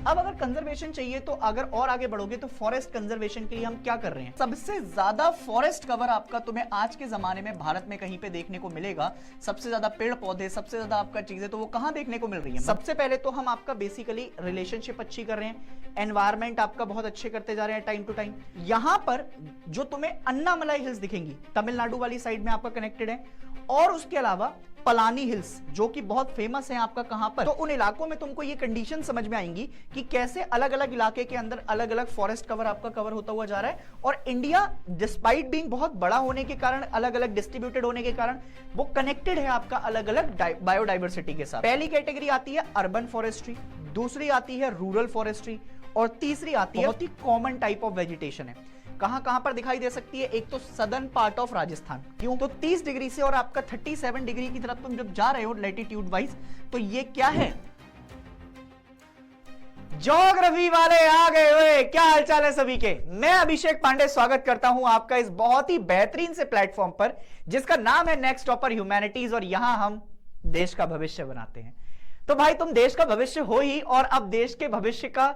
अब अगर कंजर्वेशन चाहिए तो अगर और आगे बढ़ोगे तो फॉरेस्ट कंजर्वेशन के लिए हम क्या कर रहे हैं, सबसे ज्यादा फॉरेस्ट कवर आपका तुम्हें आज के जमाने में भारत में कहीं पे देखने को मिलेगा, सबसे ज्यादा पेड़ पौधे, सबसे ज्यादा आपका चीजें, तो वो कहां देखने को मिल रही है। सबसे पहले तो हम आपका बेसिकली रिलेशनशिप अच्छी कर रहे हैं, एनवायरमेंट आपका बहुत अच्छे करते जा रहे हैं टाइम टू टाइम। यहां पर जो तुम्हें अन्नामलाई हिल्स दिखेंगी तमिलनाडु वाली साइड में आपका कनेक्टेड है, और उसके अलावा पलानी हिल्स जो कि बहुत फेमस है आपका कहां पर, तो उन इलाकों में तुमको ये कंडीशन समझ में आएंगी कि कैसे अलग अलग इलाके के अंदर अलग अलग फॉरेस्ट कवर आपका कवर होता हुआ जा रहा है। और इंडिया डिस्पाइट बीइंग बहुत बड़ा होने के कारण, अलग अलग डिस्ट्रीब्यूटेड होने के कारण, वो कनेक्टेड है आपका अलग अलग बायोडाइवर्सिटी के साथ। पहली कैटेगरी आती है अर्बन फॉरेस्ट्री, दूसरी आती है रूरल फॉरेस्ट्री, और तीसरी आती है बहुत ही कॉमन टाइप ऑफ वेजिटेशन है। कहां कहां पर दिखाई दे सकती है, एक तो सदर्न पार्ट ऑफ राजस्थान, क्यों तो 30 डिग्री से और आपका 37 डिग्री की तरफ तुम जब जा रहे हो लैटिट्यूड वाइज, तो ये क्या है, ज्योग्राफी वाले आ गए हुए। क्या हालचाल है सभी के, मैं अभिषेक पांडे स्वागत करता हूं आपका इस बहुत ही बेहतरीन से प्लेटफॉर्म पर जिसका नाम है नेक्स्ट टॉपर ह्यूमैनिटीज, और यहां हम देश का भविष्य बनाते हैं। तो भाई तुम देश का भविष्य हो ही, और अब देश के भविष्य का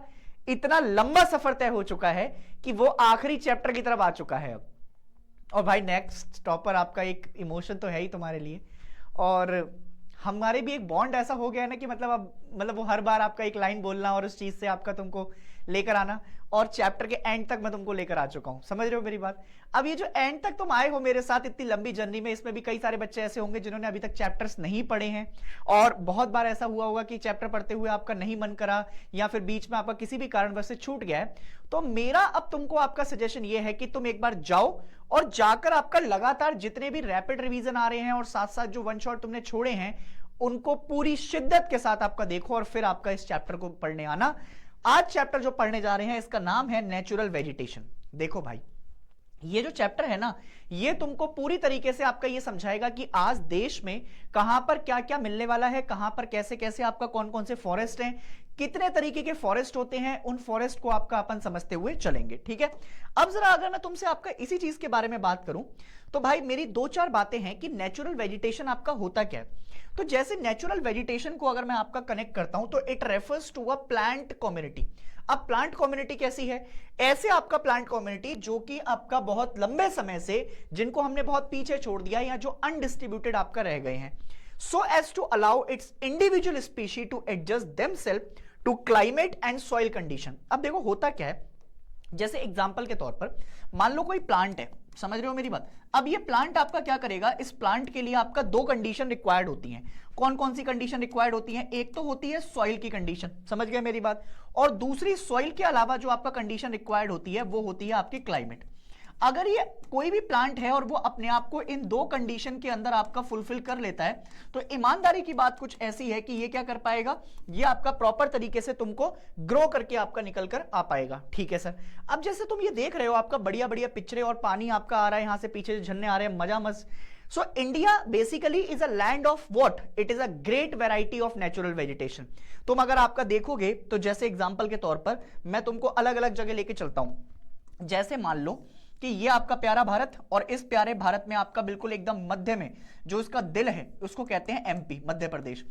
इतना लंबा सफर तय हो चुका है कि वो आखिरी चैप्टर की तरफ आ चुका है अब। और भाई नेक्स्ट टॉपर आपका एक इमोशन तो है ही तुम्हारे लिए, और हमारे भी एक बॉन्ड ऐसा हो गया है ना कि मतलब अब वो हर बार आपका एक लाइन बोलना और उस चीज से आपका तुमको लेकर आना, और चैप्टर के एंड तक मैं तुमको लेकर आ चुका हूं, समझ रहे हो मेरी बात। अब ये जो एंड तक तुम आए हो मेरे साथ इतनी लंबी जर्नी में, इसमें भी कई सारे बच्चे ऐसे होंगे जिन्होंने अभी तक चैप्टर्स नहीं पढ़े हैं, और बहुत बार ऐसा हुआ होगा कि चैप्टर पढ़ते हुए आपका नहीं मन करा, या फिर बीच में आपका किसी भी कारणवश से छूट गया है। तो मेरा अब तुमको आपका सजेशन ये है कि तुम एक बार जाओ और जाकर आपका लगातार जितने भी रैपिड रिवीजन आ रहे हैं और साथ साथ जो वन शॉट तुमने छोड़े हैं उनको पूरी शिद्दत के साथ आपका देखो, और फिर आपका इस चैप्टर को पढ़ने आना। आज चैप्टर जो पढ़ने जा रहे हैं इसका नाम है नेचुरल वेजिटेशन। देखो भाई, ये जो चैप्टर है ना, ये तुमको पूरी तरीके से आपका ये समझाएगा कि आज देश में कहां पर क्या क्या मिलने वाला है, कहां पर कैसे कैसे आपका कौन कौन से फॉरेस्ट हैं, कितने तरीके के फॉरेस्ट होते हैं, उन फॉरेस्ट को आपका अपन समझते हुए चलेंगे, ठीक है। अब जरा अगर मैं तुमसे आपका इसी चीज के बारे में बात करूं तो भाई मेरी दो चार बातें हैं कि नेचुरल वेजिटेशन आपका होता क्या है। तो जैसे नेचुरल वेजिटेशन को अगर मैं आपका कनेक्ट करता हूं तो it refers to a plant community. अब प्लांट कम्युनिटी कैसी है, ऐसे आपका प्लांट कम्युनिटी जो कि आपका बहुत लंबे समय से, जिनको हमने बहुत पीछे छोड़ दिया या जो अनडिस्ट्रीब्यूटेड आपका रह गए हैं, so as to allow its individual species to adjust themselves to climate and soil condition। अब देखो होता क्या है, जैसे एग्जांपल के तौर पर मान लो कोई प्लांट है, समझ रहे हो मेरी बात। अब ये प्लांट आपका क्या करेगा, इस प्लांट के लिए आपका दो कंडीशन रिक्वायर्ड होती हैं। कौन कौन सी कंडीशन रिक्वायर्ड होती हैं, एक तो होती है सॉइल की कंडीशन, समझ गए मेरी बात, और दूसरी सॉइल के अलावा जो आपका कंडीशन रिक्वायर्ड होती है वो होती है आपकी क्लाइमेट। अगर ये कोई भी प्लांट है और वो अपने आप को इन दो कंडीशन के अंदर आपका फुलफिल कर लेता है, तो ईमानदारी की बात कुछ ऐसी है कि ये क्या कर पाएगा, ये आपका प्रॉपर तरीके से तुमको ग्रो करके आपका निकल कर आ पाएगा, ठीक है सर। अब जैसे तुम ये देख रहे हो आपका बढ़िया बढ़िया पिक्चरें और पानी आपका आ रहा है, यहां से पीछे झरने आ रहे हैं, मजा मस्त। So India basically is a land of what? It is a great variety of natural vegetation। तुम अगर आपका देखोगे तो जैसे एग्जांपल के तौर पर मैं तुमको अलग अलग जगह लेके चलता हूं। जैसे मान लो कि ये आपका प्यारा भारत, और इस प्यारे भारत में आपका बिल्कुल एकदम मध्य में जो इसका दिल है उसको कहते हैं एमपी, मध्य प्रदेश।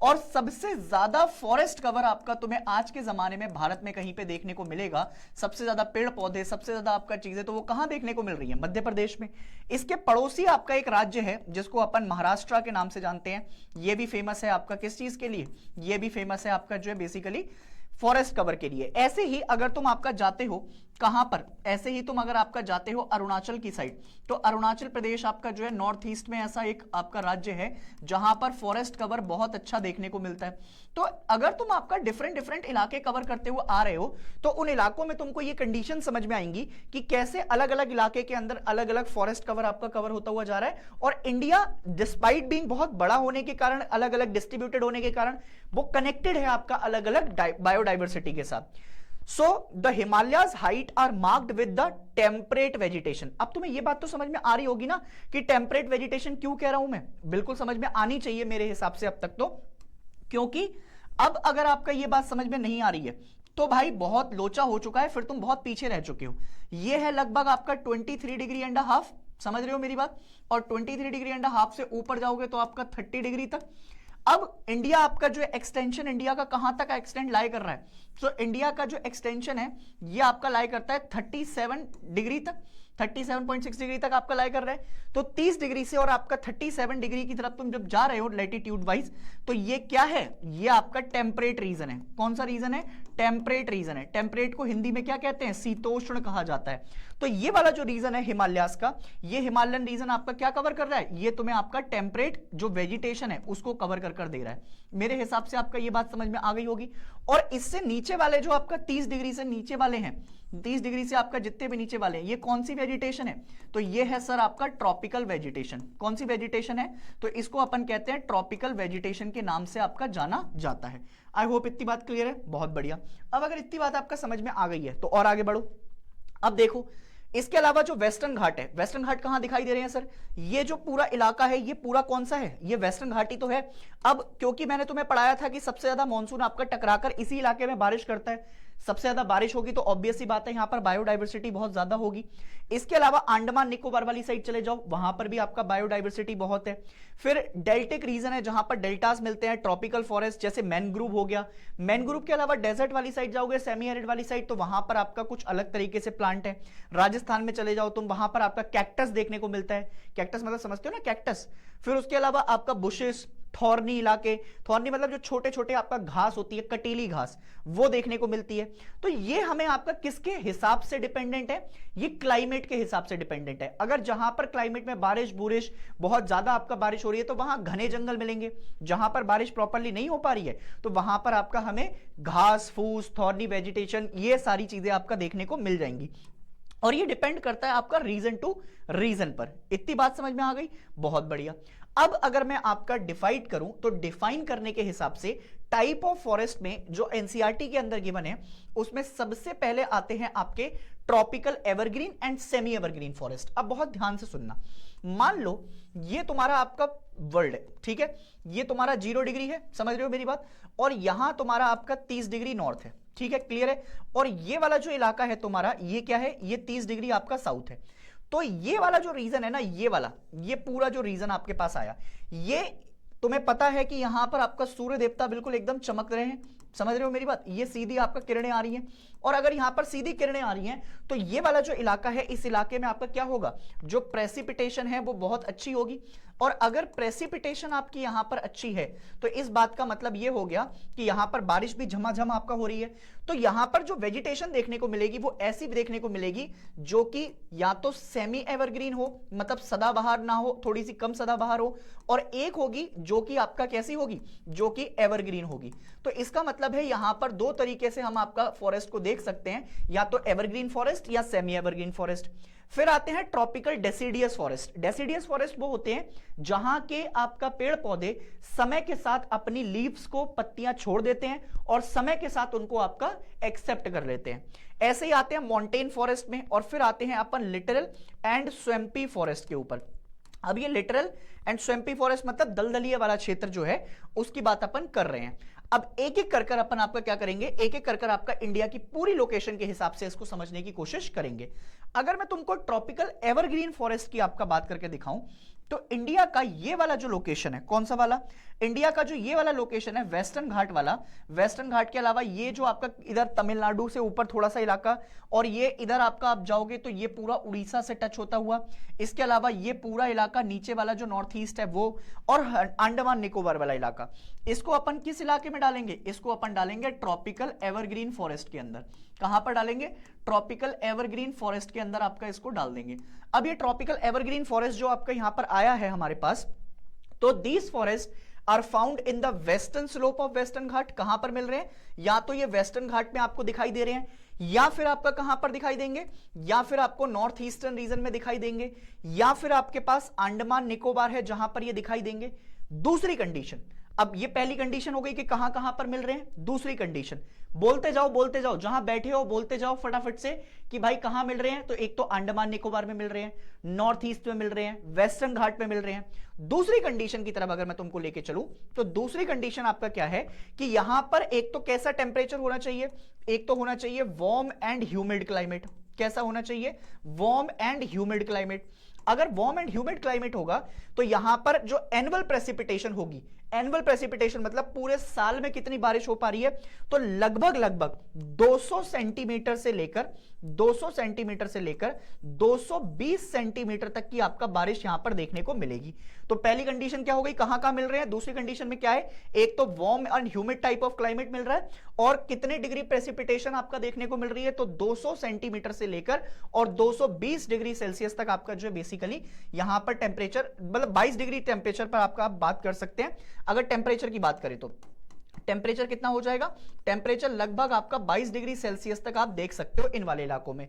और सबसे ज्यादा फॉरेस्ट कवर आपका तुम्हें आज के जमाने में भारत में कहीं पे देखने को मिलेगा, सबसे ज्यादा पेड़ पौधे, सबसे ज्यादा आपका चीजें, तो वो कहां देखने को मिल रही है, मध्य प्रदेश में। इसके पड़ोसी आपका एक राज्य है जिसको अपन महाराष्ट्र के नाम से जानते हैं, ये भी फेमस है आपका किस चीज के लिए, ये भी फेमस है आपका जो है बेसिकली फॉरेस्ट कवर के लिए। ऐसे ही अगर तुम आपका जाते हो कहां पर, ऐसे ही तुम अगर आपका जाते हो अरुणाचल की साइड, तो अरुणाचल प्रदेश आपका जो है नॉर्थ ईस्ट में ऐसा एक आपका राज्य है जहां पर फॉरेस्ट कवर बहुत अच्छा देखने को मिलता है। तो अगर तुम आपका डिफरेंट डिफरेंट इलाके कवर करते हुए आ रहे हो तो उन इलाकों में तुमको ये कंडीशन समझ में आएंगी कि कैसे अलग अलग इलाके के अंदर अलग अलग फॉरेस्ट कवर आपका कवर होता हुआ जा रहा है। और इंडिया डिस्पाइट बीइंग बहुत बड़ा होने के कारण, अलग अलग डिस्ट्रीब्यूटेड होने के कारण, वो कनेक्टेड है आपका अलग अलग बायोडाइवर्सिटी के साथ। So the Himalayas height are marked with the temperate vegetation। अब तुम्हें ये बात तो समझ में आ रही होगी ना कि टेम्परेट वेजिटेशन क्यों कह रहा हूं मैं, बिल्कुल समझ में आनी चाहिए मेरे हिसाब से अब तक तो, क्योंकि अब अगर आपका ये बात समझ में नहीं आ रही है तो भाई बहुत लोचा हो चुका है, फिर तुम बहुत पीछे रह चुके हो। ये है लगभग आपका 23 डिग्री एंड हाफ, समझ रहे हो मेरी बात, और 23 डिग्री एंड हाफ से ऊपर जाओगे तो आपका 30 डिग्री तक। अब इंडिया आपका जो एक्सटेंशन इंडिया का कहां तक एक्सटेंड लाई कर रहा है? तो इंडिया का जो एक्सटेंशन है ये आपका लाई करता है 37 डिग्री तक, 37.6 डिग्री तक आपका लाई कर रहा है। तो 30 डिग्री से और आपका 37 डिग्री की तरफ तुम जब जा रहे हो लैटिट्यूड वाइज, तो ये क्या है? ये आपका टेम्परेट रीजन है। कौन सा रीजन है? टेम्परेट रीजन है। टेम्परेट को हिंदी में क्या कहते हैं? शीतोष्ण कहा जाता है। तो ये वाला जो रीजन है हिमालयास का, ये हिमालयन रीजन आपका क्या कवर कर रहा है? ये तुम्हें आपका टेम्परेट जो वेजिटेशन है उसको कवर कर दे रहा है। मेरे हिसाब से आपका ये बात समझ में आ गई होगी। और इससे नीचे वाले जो आपका 30 डिग्री से नीचे वाले हैं, 30 डिग्री से आपका जितने भी नीचे वाले हैं, ये कौन सी वेजिटेशन है? तो ये है सर आपका ट्रॉपिकल वेजिटेशन। कौन सी वेजिटेशन है? तो इसको अपन कहते हैं ट्रॉपिकल वेजिटेशन के नाम से आपका जाना जाता है। आई होप इतनी बात क्लियर है, बहुत बढ़िया। अब अगर इतनी बात आपका समझ में आ गई है तो और आगे बढ़ो। अब देखो इसके अलावा जो वेस्टर्न घाट है, वेस्टर्न घाट कहां दिखाई दे रहे हैं सर? ये जो पूरा इलाका है ये पूरा कौन सा है? ये वेस्टर्न घाट ही तो है। अब क्योंकि मैंने तुम्हें पढ़ाया था कि सबसे ज्यादा मानसून आपका टकराकर इसी इलाके में बारिश करता है, सबसे ज्यादा बारिश होगी तो ऑब्वियस सी बात है यहां पर बायोडाइवर्सिटी बहुत ज्यादा होगी। इसके अलावा अंडमान निकोबार वाली साइड चले जाओ, वहां पर भी आपका बायोडाइवर्सिटी बहुत है। फिर डेल्टिक रीजन है जहां पर डेल्टास मिलते हैं, ट्रॉपिकल फॉरेस्ट जैसे मैनग्रूव हो गया। मैनग्रूव के अलावा डेजर्ट वाली साइड जाओगे, सेमी एरिड वाली साइड, तो वहां पर आपका कुछ अलग तरीके से प्लांट है। राजस्थान में चले जाओ तुम, वहां पर आपका कैक्टस देखने को मिलता है। कैक्टस मतलब समझते हो ना, कैक्टस। फिर उसके अलावा आपका बुशेस, थॉर्नी इलाके, थॉर्नी मतलब जो छोटे छोटे आपका घास होती है, कटीली घास, वो देखने को मिलती है। तो ये हमें आपका किसके हिसाब से डिपेंडेंट है? ये क्लाइमेट के हिसाब से डिपेंडेंट है। अगर जहां पर क्लाइमेट में बारिश बुरिश बहुत ज्यादा आपका बारिश हो रही है तो वहां घने जंगल मिलेंगे। जहां पर बारिश प्रॉपर्ली नहीं हो पा रही है तो वहां पर आपका हमें घास फूस, थॉर्नी वेजिटेशन, ये सारी चीजें आपका देखने को मिल जाएंगी। और ये डिपेंड करता है आपका रीजन टू रीजन पर। इतनी बात समझ में आ गई, बहुत बढ़िया। अब अगर मैं आपका डिफाइड करूं तो डिफाइन करने के हिसाब से टाइप ऑफ फॉरेस्ट में जो एनसीईआरटी के अंदर गिवन है उसमें सबसे पहले आते हैं आपके tropical evergreen and semi evergreen forest. अब बहुत ध्यान से सुनना, मान लो ये तुम्हारा आपका वर्ल्ड है, ठीक है, ये तुम्हारा 0 डिग्री है, समझ रहे हो मेरी बात, और यहां तुम्हारा आपका 30 डिग्री नॉर्थ है, ठीक है, क्लियर है। और ये वाला जो इलाका है तुम्हारा, ये क्या है? ये 30 डिग्री आपका साउथ है। तो ये वाला जो रीजन है ना, ये वाला, ये पूरा जो रीजन आपके पास आया, ये तुम्हें पता है कि यहां पर आपका सूर्य देवता बिल्कुल एकदम चमक रहे हैं, समझ रहे हो मेरी बात? ये सीधी आपका किरणें आ रही हैं, और अगर यहां पर सीधी किरणें आ रही हैं तो ये वाला जो इलाका है, इस इलाके में आपका क्या होगा? जो प्रेसिपिटेशन है वो बहुत अच्छी होगी। और अगर प्रेसिपिटेशन आपकी यहां पर अच्छी है तो इस बात का मतलब ये हो गया कि यहां पर बारिश भी झमाझम आपका हो रही है। तो यहां पर जो वेजिटेशन देखने को मिलेगी वो ऐसी देखने को मिलेगी जो कि या तो सेमी एवरग्रीन हो, मतलब सदाबहार ना हो, थोड़ी सी कम सदाबहार हो, और एक होगी जो कि आपका कैसी होगी? जो कि एवरग्रीन होगी। तो इसका मतलब है यहां पर दो तरीके से हम आपका फॉरेस्ट को देख सकते हैं, या तो एवरग्रीन फॉरेस्ट या सेमी एवरग्रीन फॉरेस्ट। फिर आते हैं tropical deciduous forest. Deciduous forest वो होते हैं जहां के आपका पेड़ पौधे समय के साथ अपनी लीव्स को, पत्तियां छोड़ देते हैं और समय के साथ उनको आपका एक्सेप्ट कर लेते हैं। ऐसे ही आते हैं मॉन्टेन फॉरेस्ट में, और फिर आते हैं अपन लिटरल एंड स्वैम्पी फॉरेस्ट के ऊपर। अब ये लिटरल एंड स्वैम्पी फॉरेस्ट मतलब दलदलीय वाला क्षेत्र जो है उसकी बात अपन कर रहे हैं। अब एक एक कर अपन आपका क्या करेंगे, एक एक कर आपका इंडिया की पूरी लोकेशन के हिसाब से इसको समझने की कोशिश करेंगे। अगर मैं तुमको ट्रॉपिकल एवरग्रीन फॉरेस्ट की आपका बात करके दिखाऊं तो इंडिया का ये वाला जो लोकेशन है, कौन सा वाला? इंडिया का जो ये वाला लोकेशन है वेस्टर्न घाट वाला, वेस्टर्न घाट के अलावा ये जो आपका इधर तमिलनाडु से ऊपर थोड़ा सा इलाका, और ये इधर आपका आप जाओगे तो ये पूरा उड़ीसा से टच होता हुआ, इसके अलावा ये पूरा इलाका नीचे वाला जो नॉर्थ ईस्ट है वो, और अंडमान निकोबार वाला इलाका, इसको अपन किस इलाके में डालेंगे? इसको अपन डालेंगे ट्रॉपिकल एवरग्रीन फॉरेस्ट के अंदर। कहां पर डालेंगे? ट्रॉपिकल एवरग्रीन फॉरेस्ट के अंदर आपका इसको डाल देंगे। अब ये ट्रॉपिकल एवरग्रीन फॉरेस्ट जो आपका यहां पर आया है हमारे पास, तो these forest are found in the western slope of Western Ghat. कहां पर मिल रहे हैं? या तो ये वेस्टर्न घाट में आपको दिखाई दे रहे हैं, या फिर आपका कहां पर दिखाई देंगे? या फिर आपको नॉर्थ ईस्टर्न रीजन में दिखाई देंगे, या फिर आपके पास अंडमान निकोबार है जहां पर ये दिखाई देंगे। दूसरी कंडीशन, अब ये पहली कंडीशन हो गई कि कहां कहां पर मिल रहे हैं। दूसरी कंडीशन, बोलते जाओ, जहां बैठे हो बोलते जाओ फटाफट से कि भाई कहां मिल रहे हैं। तो एक तो अंडमान निकोबार में मिल रहे हैं, नॉर्थ ईस्ट में मिल रहे हैं, वेस्टर्न घाट में मिल रहे हैं। दूसरी कंडीशन की तरफ अगर मैं तुमको लेके चलूं तो दूसरी कंडीशन आपका क्या है कि यहां पर एक तो कैसा टेम्परेचर होना चाहिए? एक तो होना चाहिए वार्म एंड ह्यूमिड क्लाइमेट। कैसा होना चाहिए? Warm and humid climate. अगर वार्म एंड ह्यूमिड क्लाइमेट होगा तो यहां पर जो एनुअल प्रेसिपिटेशन होगी, एनुअल प्रेसिपिटेशन मतलब पूरे साल में कितनी बारिश हो पा रही है, तो लगभग 200 सेंटीमीटर से लेकर 220 सेंटीमीटर तक की आपका बारिश यहां पर देखने को मिलेगी। तो पहली कंडीशन क्या हो गई, कहां मिल रहे हैं। दूसरी कंडीशन में क्या है, एक तो warm and humid type of climate मिल रहा है, और कितने डिग्री प्रेसिपिटेशन आपका देखने को मिल रही है, तो 200 सेंटीमीटर से लेकर और 220 डिग्री सेल्सियस तक आपका जो है बेसिकली यहां पर टेंपरेचर, मतलब 22 डिग्री टेंपरेचर पर आपका आप बात कर सकते हैं। अगर टेंपरेचर की बात करें तो टेंपरेचर कितना हो जाएगा, टेंपरेचर लगभग आपका 22 डिग्री सेल्सियस तक आप देख सकते हो इन वाले इलाकों में।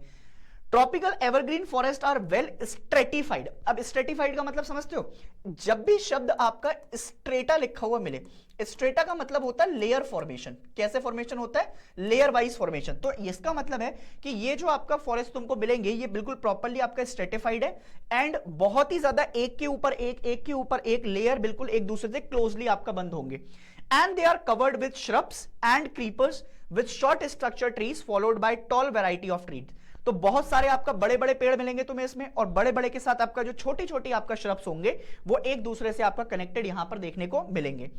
Tropical evergreen forest are well stratified. अब स्ट्रेटिफाइड का मतलब समझते हो, जब भी शब्द आपका स्ट्रेटा लिखा हुआ मिले, स्ट्रेटा का मतलब होता है लेयर फॉर्मेशन। कैसे फॉर्मेशन होता है, लेयर वाइज फॉर्मेशन। तो इसका मतलब है कि ये जो आपका फॉरेस्ट तुमको मिलेंगे ये बिल्कुल प्रॉपर्ली आपका स्ट्रेटिफाइड है एंड बहुत ही ज्यादा एक के ऊपर एक लेयर बिल्कुल एक दूसरे से क्लोजली आपका बंद होंगे। And they are covered with shrubs and creepers with short structure trees followed by tall variety of trees। तो बहुत सारे आपका बड़े बड़े पेड़ मिलेंगे तुम्हें इसमें, और बड़े बड़े के साथ आपका जो छोटी छोटी आपका श्रब्स होंगे वो एक दूसरे से आपका कनेक्टेड यहां पर देखने को मिलेंगे।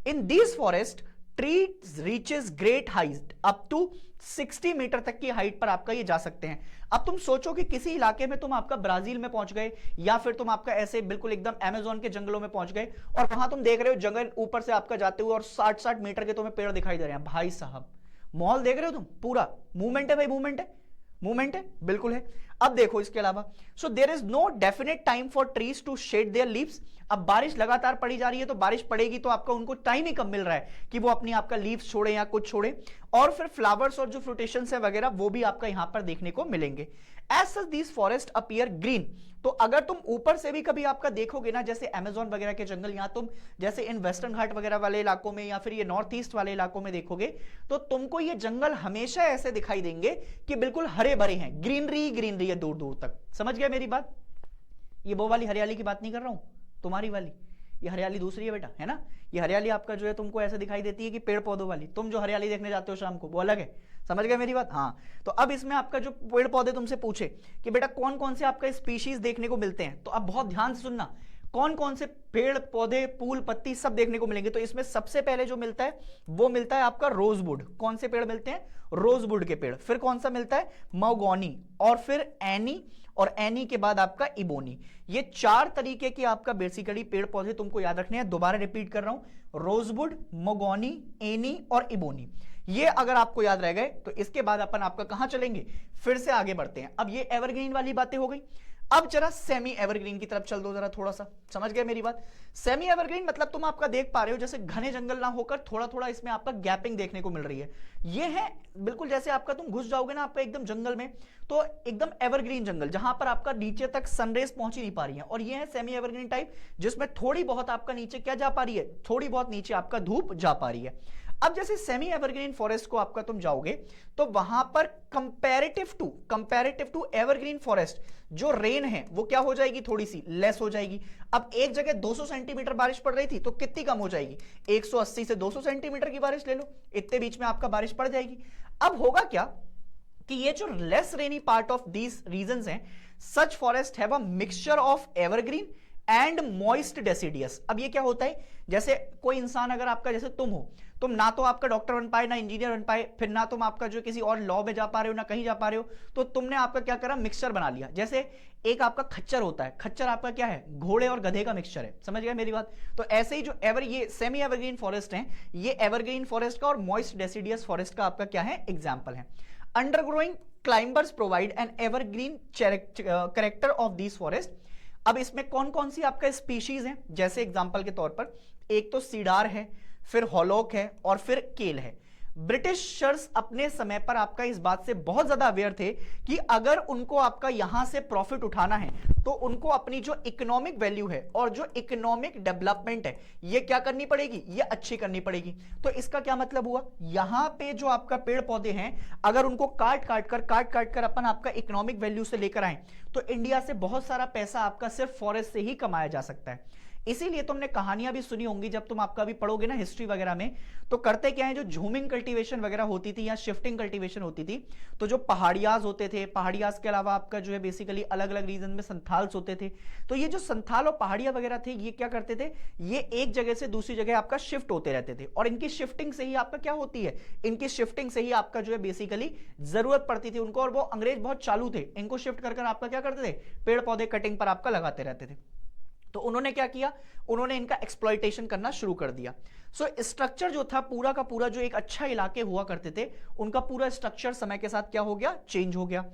In this forest trees reaches great height up to 60 metre तक की हाइट पर आपका ये जा सकते हैं। अब तुम सोचो कि किसी इलाके में तुम आपका ब्राजील में पहुंच गए या फिर तुम आपका ऐसे बिल्कुल एकदम अमेज़न के जंगलों में पहुंच गए और वहां तुम देख रहे हो जंगल ऊपर से आपका जाते हुए और 60-60 मीटर के तुम्हें पेड़ दिखाई दे रहे हैं। भाई साहब माहौल देख रहे हो तुम, पूरा मूवमेंट है भाई, मूवमेंट है बिल्कुल है। अब देखो इसके अलावा, so there is no definite time for trees to shed their leaves. अब बारिश लगातार पड़ी जा रही है तो बारिश पड़ेगी तो आपका उनको टाइम ही कम मिल रहा है कि वो अपनी आपका लीव्स छोड़े या कुछ छोड़े, और फिर फ्लावर्स और जो फ्रूटेशंस है वगैरह वो भी आपका यहां पर देखने को मिलेंगे। As such these forest appear green. तो अगर तुम ऊपर से भी कभी आपका देखोगे ना, जैसे अमेज़न वगैरह के जंगल, यहां तुम जैसे इन वेस्टर्न घाट वगैरह वाले इलाकों में या फिर ये नॉर्थ ईस्ट वाले इलाकों में देखोगे तो तुमको ये जंगल हमेशा ऐसे दिखाई देंगे कि बिल्कुल हरे भरे हैं, ग्रीनरी है दूर दूर तक। समझ गया मेरी बात, ये वो वाली हरियाली की बात नहीं कर रहा हूं, तुम्हारी वाली, ये हरियाली दूसरी है बेटा, है ना। ये हरियाली आपका जो है तुमको ऐसे दिखाई देती है कि पेड़ पौधों वाली, तुम जो हरियाली देखने जाते हो शाम को वो अलग है। समझ गए मेरी बात, हाँ। तो अब इसमें आपका जो पेड़ पौधे तुमसे पूछे कि बेटा कौन कौन से आपका स्पीशीज देखने को मिलते हैं, तो अब बहुत ध्यान से सुनना, कौन कौन से पेड़ पौधे फूल पत्ती सब देखने को मिलेंगे। तो इसमें सबसे पहले जो मिलता है वो मिलता है आपका रोजवुड। कौन से पेड़ मिलते हैं, रोजवुड के पेड़। फिर कौन सा मिलता है, महोगनी, और फिर एनी, और एनी के बाद आपका इबोनी। ये 4 तरीके के आपका बेसिकली पेड़ पौधे तुमको याद रखने हैं। दोबारा रिपीट कर रहा हूं, रोजवुड, महोगनी, एनी और इबोनी। ये अगर आपको याद रह गए तो इसके बाद अपन आपका कहां चलेंगे, फिर से आगे बढ़ते हैं। अब ये एवरग्रीन वाली बातें हो गई। अब जरा सेमी एवरग्रीन की तरफ चल दो जरा थोड़ा सा, समझ गए मेरी बात। सेमी एवरग्रीन मतलब तुम आपका देख पा रहे हो जैसे घने जंगल ना होकर थोड़ा थोड़ा इसमें आपका गैपिंग देखने को मिल रही है। ये है बिल्कुल जैसे आपका तुम घुस जाओगे ना आपका एकदम जंगल में, तो एकदम एवरग्रीन जंगल जहां पर आपका नीचे तक सनरेज पहुंच ही नहीं पा रही है। और ये है सेमी एवरग्रीन टाइप जिसमें थोड़ी बहुत आपका नीचे क्या जा पा रही है, थोड़ी बहुत नीचे आपका धूप जा पा रही है। अब जैसे सेमी एवरग्रीन फॉरेस्ट को आपका तुम जाओगे तो वहां पर कंपैरेटिव टू एवरग्रीन फॉरेस्ट जो रेन है वो क्या हो जाएगी, थोड़ी सी लेस हो जाएगी। अब एक जगह 200 सेंटीमीटर बारिश पड़ रही थी तो कितनी कम हो जाएगी, 180 से 200 सेंटीमीटर की बारिश ले लो, इतने बीच में आपका बारिश पड़ जाएगी। अब होगा क्या कि ये जो less rainy part of these regions हैं, such forest have a mixture of evergreen and moist deciduous. अब ये क्या होता है, जैसे कोई इंसान अगर आपका जैसे तुम हो, तुम ना तो आपका डॉक्टर बन पाए ना इंजीनियर बन पाए, फिर ना तुम आपका जो किसी और लॉ में जा पा रहे हो ना कहीं जा पा रहे हो, तो तुमने आपका क्या करा, मिक्सचर बना लिया। जैसे एक आपका खच्चर होता है, खच्चर आपका क्या है, घोड़े और गधे का मिक्सचर है। समझ गए मेरी बात। तो ऐसे ही जो ये सेमी एवरग्रीन फॉरेस्ट है, ये एवरग्रीन फॉरेस्ट का और मॉइस्ट डेसिडियस फॉरेस्ट का आपका क्या है, एग्जाम्पल है। Undergrowing climbers provide an evergreen character of this forest. अब इसमें कौन कौन सी आपका स्पीशीज हैं, जैसे एग्जांपल के तौर पर एक तो सीडार है, फिर हॉलॉक है और फिर केल है। ब्रिटिशर्स अपने समय पर आपका इस बात से बहुत ज्यादा अवेयर थे कि अगर उनको आपका यहां से प्रॉफिट उठाना है तो उनको अपनी जो इकोनॉमिक वैल्यू है और जो इकोनॉमिक डेवलपमेंट है ये क्या करनी पड़ेगी, ये अच्छी करनी पड़ेगी। तो इसका क्या मतलब हुआ, यहां पे जो आपका पेड़ पौधे हैं अगर उनको काट काट कर अपन आपका इकोनॉमिक वैल्यू से लेकर आए तो इंडिया से बहुत सारा पैसा आपका सिर्फ फॉरेस्ट से ही कमाया जा सकता है। इसीलिए तुमने कहानियां भी सुनी होंगी जब तुम आपका भी पढ़ोगे ना हिस्ट्री वगैरह में, तो करते क्या है, जो झूमिंग कल्टीवेशन वगैरह होती थी या शिफ्टिंग कल्टीवेशन होती थी, तो जो पहाड़ियाज होते थे, पहाड़ियाज के अलावा आपका जो है बेसिकली अलग अलग रीजन में संथाल्स होते थे, तो ये जो संथाल और पहाड़ियां वगैरह थे ये क्या करते थे, ये एक जगह से दूसरी जगह आपका शिफ्ट होते रहते थे, और इनकी शिफ्टिंग से ही आपका क्या होती है, इनकी शिफ्टिंग से ही आपका जो है बेसिकली जरूरत पड़ती थी उनको, और वो अंग्रेज बहुत चालू थे, इनको शिफ्ट कर आपका क्या करते थे, पेड़ पौधे कटिंग पर आपका लगाते रहते थे। तो उन्होंने क्या किया, उन्होंने इनका एक्सप्लॉइटेशन करना शुरू कर दिया। सो स्ट्रक्चर जो था पूरा का पूरा, जो एक अच्छा इलाके हुआ करते थे, उनका पूरा स्ट्रक्चर समय के साथ क्या हो गया, चेंज हो गया।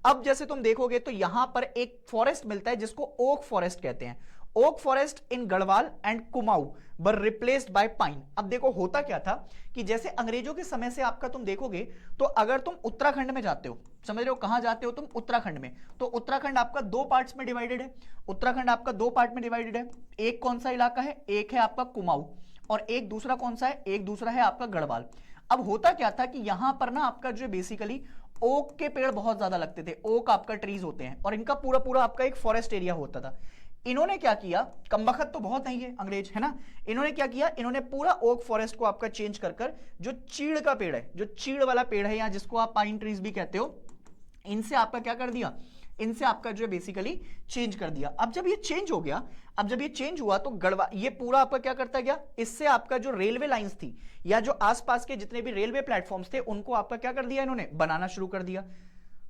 अब जैसे तुम देखोगे तो यहां पर एक फॉरेस्ट मिलता है जिसको ओक फॉरेस्ट कहते हैं। Oak forest in Garhwal and Kumaon were replaced by pine. अब देखो होता क्या था कि जैसे अंग्रेजों के समय से आपका तुम देखोगे तो अगर तुम उत्तराखंड में जाते हो, समझ रहे हो कहां जाते हो तुम, उत्तराखंड में, तो उत्तराखंड आपका दो पार्ट्स में डिवाइडेड है। उत्तराखंड आपका दो पार्ट में डिवाइडेड है। एक कौन सा इलाका है, एक है आपका कुमाऊं, और एक दूसरा कौन सा है, एक दूसरा है आपका गढ़वाल। अब होता क्या था कि यहां पर ना आपका जो बेसिकली ओक के पेड़ बहुत ज्यादा लगते थे, ओक आपका ट्रीज होते हैं, और इनका पूरा पूरा आपका एक फॉरेस्ट एरिया होता था। इन्होंने क्या किया, कमबख्त तो बहुत नहीं है अंग्रेज, है ना, इन्होंने क्या किया, इन्होंने पूरा ओक फॉरेस्ट को आपका चेंज कर कर जो चीड़ का पेड़ है, जो चीड़ वाला पेड़ है या जिसको आप पाइन ट्रीज भी कहते हो, इनसे आपका क्या कर दिया, इनसे आपका जो है बेसिकली चेंज कर दिया। अब जब ये चेंज हो गया, अब जब ये चेंज हुआ तो गढ़वा ये पूरा आपका क्या करता गया, इससे आपका जो रेलवे लाइंस थी या जो आसपास के जितने भी रेलवे प्लेटफॉर्म्स थे उनको आपका क्या कर दिया, इन्होंने बनाना शुरू कर दिया।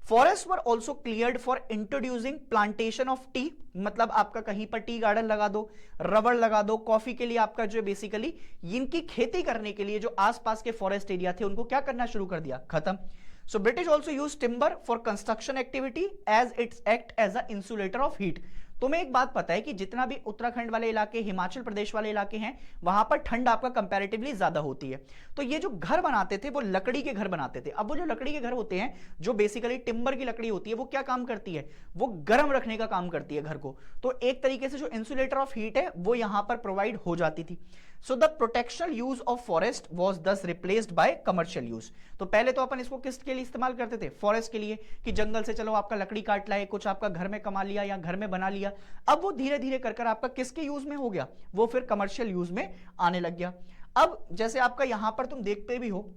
Forest were also cleared for introducing plantation of T, मतलब आपका कहीं पर टी गार्डन लगा दो, रबड़ लगा दो, कॉफी के लिए आपका जो बेसिकली इनकी खेती करने के लिए जो आसपास के फॉरेस्ट एरिया थे उनको क्या करना शुरू कर दिया, खत्म। So British also used timber for construction activity as its act as a insulator of heat। तुम्हें एक बात पता है कि जितना भी उत्तराखंड वाले इलाके, हिमाचल प्रदेश वाले इलाके हैं, वहां पर ठंड आपका कंपैरेटिवली ज्यादा होती है, तो ये जो घर बनाते थे वो लकड़ी के घर बनाते थे। अब वो जो लकड़ी के घर होते हैं, जो बेसिकली टिम्बर की लकड़ी होती है, वो क्या काम करती है, वो गर्म रखने का काम करती है घर को, तो एक तरीके से जो इंसुलेटर ऑफ हीट है वो यहां पर प्रोवाइड हो जाती थी। So the protectional use of forest was thus replaced by commercial use. तो पहले तो अपन इसको किसके लिए इस्तेमाल करते थे, फॉरेस्ट के लिए, कि जंगल से चलो आपका लकड़ी काट लाए, कुछ आपका घर में कमा लिया या घर में बना लिया। अब वो धीरे धीरे कर आपका किसके यूज में हो गया, वो फिर कमर्शियल यूज में आने लग गया। अब जैसे आपका यहां पर तुम देखते भी हो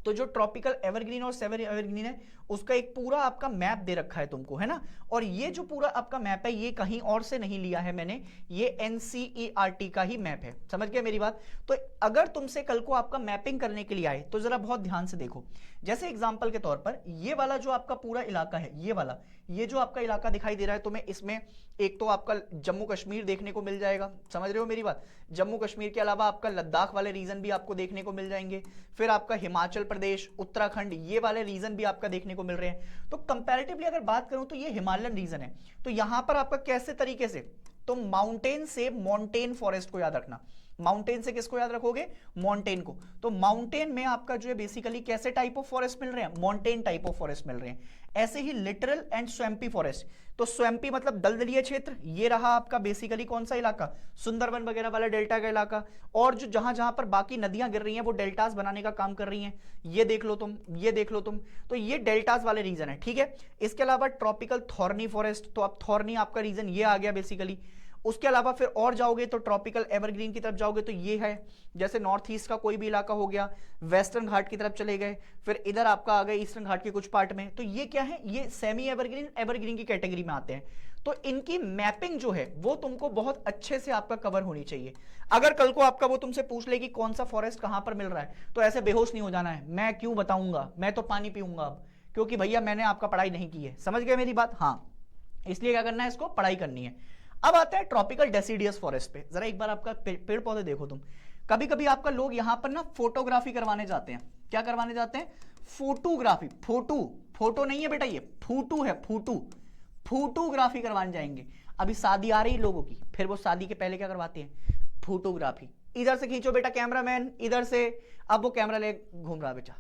तो जो ट्रॉपिकल एवरग्रीन और सेवर एवरग्रीन है उसका एक पूरा आपका मैप दे रखा है तुमको, है ना, और ये जो पूरा आपका मैप है ये कहीं और से नहीं लिया है मैंने, ये एनसीईआरटी का ही मैप है, समझ गए मेरी बात। तो अगर तुमसे कल को आपका मैपिंग करने के लिए आए तो जरा बहुत ध्यान से देखो। जैसे एग्जांपल के तौर पर ये वाला जो आपका पूरा इलाका है, ये वाला, ये जो आपका इलाका दिखाई दे रहा है तुम्हें, इसमें एक तो आपका जम्मू कश्मीर देखने को मिल जाएगा, समझ रहे हो मेरी बात, जम्मू कश्मीर के अलावा आपका लद्दाख वाले रीजन भी आपको देखने को मिल जाएंगे, फिर आपका हिमाचल प्रदेश, उत्तराखंड, ये वाले रीजन भी आपका देखने को मिल रहे हैं। तो कंपैरेटिवली अगर बात करूं तो ये हिमालयन रीजन है, तो यहां पर आपका कैसे तरीके से तुम माउंटेन से मॉन्टेन फॉरेस्ट को याद रखना, माउंटेन से किसको याद रखोगे, माउंटेन को। तो माउंटेन में आपका जो है बेसिकली कैसे टाइप ऑफ फॉरेस्ट मिल रहे हैं, माउंटेन टाइप ऑफ फॉरेस्ट मिल रहे हैं। ऐसे ही लिटरल एंड स्वैम्पी फॉरेस्ट, तो स्वैम्पी मतलब दलदलीय क्षेत्र, ये रहा आपका बेसिकली कौन सा इलाका, सुंदरवन वगैरह वाला डेल्टा का इलाका, और जो जहां जहां पर बाकी नदियां गिर रही हैं वो डेल्टास बनाने का काम कर रही हैं, ये देख लो तुम, ये देख लो तुम, तो ये डेल्टास वाले रीजन है, ठीक है। इसके अलावा ट्रॉपिकल थॉर्नी फॉरेस्ट, तो अब थॉर्नी आपका रीजन ये आ गया बेसिकली। उसके अलावा फिर और जाओगे तो ट्रॉपिकल एवरग्रीन की तरफ जाओगे तो ये है, जैसे नॉर्थ ईस्ट का कोई भी इलाका हो गया, वेस्टर्न घाट की तरफ चले गए, फिर इधर आपका आ गए ईस्टर्न घाट के कुछ पार्ट में, तो ये क्या है, ये सेमी एवरग्रीन, एवरग्रीन की कैटेगरी में आते हैं। तो इनकी मैपिंग जो है वो तुमको बहुत अच्छे से आपका कवर होनी चाहिए। अगर कल को आपका वो तुमसे पूछ ले कि कौन सा फॉरेस्ट कहां पर मिल रहा है, तो ऐसे बेहोश नहीं हो जाना है, मैं क्यों बताऊंगा, मैं तो पानी पीऊंगा अब, क्योंकि भैया मैंने आपका पढ़ाई नहीं की है, समझ गए मेरी बात, हाँ, इसलिए क्या करना है, इसको पढ़ाई करनी है। अब आता है ट्रॉपिकल डेसिडियस फॉरेस्ट पे, जरा एक बार आपका पेड़ पौधे देखो तुम। कभी कभी आपका लोग यहां पर ना फोटोग्राफी करवाने जाते हैं, क्या करवाने जाते हैं, फोटोग्राफी, फोटो नहीं है बेटा, ये फूटू है, फोटोग्राफी करवाने जाएंगे। अभी शादी आ रही है लोगों की, फिर वो शादी के पहले क्या करवाते हैं, फोटोग्राफी। इधर से खींचो बेटा कैमरामैन, इधर से, अब वो कैमरा ले घूम रहा बेटा,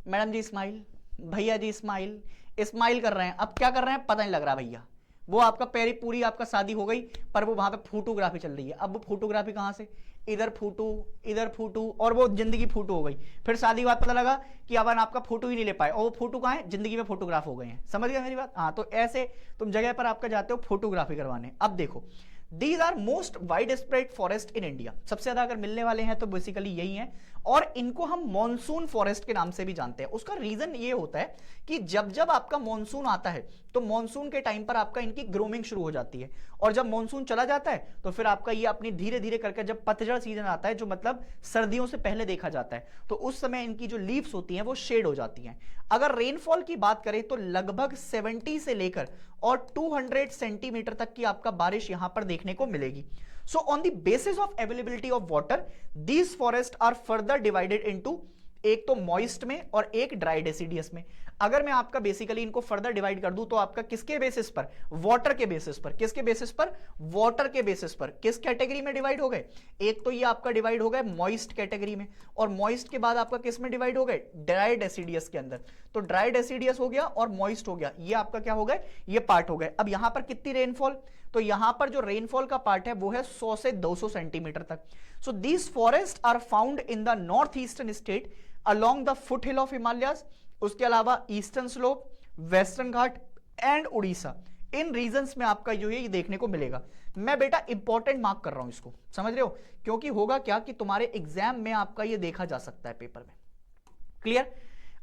मैडम जी स्माइल, भैया जी स्माइल, स्माइल कर रहे हैं, अब क्या कर रहे हैं पता नहीं लग रहा भैया, वो आपका पैरी पूरी आपका शादी हो गई पर वो वहां पे फोटोग्राफी चल रही है। अब वो फोटोग्राफी कहां से, इधर फोटो, और वो जिंदगी फोटो हो गई। फिर शादी के बाद पता लगा कि अब आपका फोटो ही नहीं ले पाए, और वो फोटो कहां है, जिंदगी में फोटोग्राफ हो गए हैं, समझ गए मेरी बात। हाँ, तो ऐसे तुम जगह पर आपका जाते हो फोटोग्राफी करवाने। अब देखो these are most wide spread forest in India. सबसे ज्यादा अगर मिलने वाले हैं तो बेसिकली यही है, और इनको हम मॉनसून फॉरेस्ट के नाम से भी जानते हैं। उसका रीजन ये होता है कि जब जब आपका मॉनसून आता है तो मॉनसून के टाइम पर आपका इनकी ग्रोमिंग शुरू हो जाती है, और जब मॉनसून चला जाता है तो फिर आपका ये अपनी धीरे धीरे करके जब पतझड़ सीजन आता है, जो मतलब सर्दियों से पहले देखा जाता है, तो उस समय इनकी जो लीव्स होती हैं वो शेड हो जाती हैं। अगर रेनफॉल की बात करें तो लगभग 70 से लेकर और 200 सेंटीमीटर तक की आपका बारिश यहां पर देखने को मिलेगी। So on the basis of availability of water, these forests are further divided into एक तो मॉइस्ट में और एक ड्राई डेसिडियस में। अगर मैं आपका बेसिकली इनको फर्दर डिवाइड कर दूं तो आपका किसके बेसिस पर? वाटर के बेसिस पर। किसके बेसिस पर? वाटर के बेसिस पर। किस कैटेगरी में डिवाइड हो गए? एक तो ये आपका डिवाइड हो गए मॉइस्ट कैटेगरी में, और मॉइस्ट के बाद आपका किस में डिवाइड हो गए? ड्राई डेसिडियस के अंदर। तो ड्राई डेसिडियस हो गया और मॉइस्ट हो गया, ये आपका क्या हो गए? ये पार्ट हो गए। अब यहां पर कितनी रेनफॉल? तो यहां पर जो रेनफॉल का पार्ट है वो है 100 से 200 सेंटीमीटर तक। So these forest are found in the north eastern state along the foot hill of Himalayas, उसके अलावा eastern slope, western Ghat and Orissa. इन रीजन्स में आपका जो है ये देखने को मिलेगा। मैं बेटा इंपॉर्टेंट मार्क कर रहा हूं इसको, समझ रहे हो? क्योंकि होगा क्या कि तुम्हारे एग्जाम में आपका ये देखा जा सकता है पेपर में। क्लियर?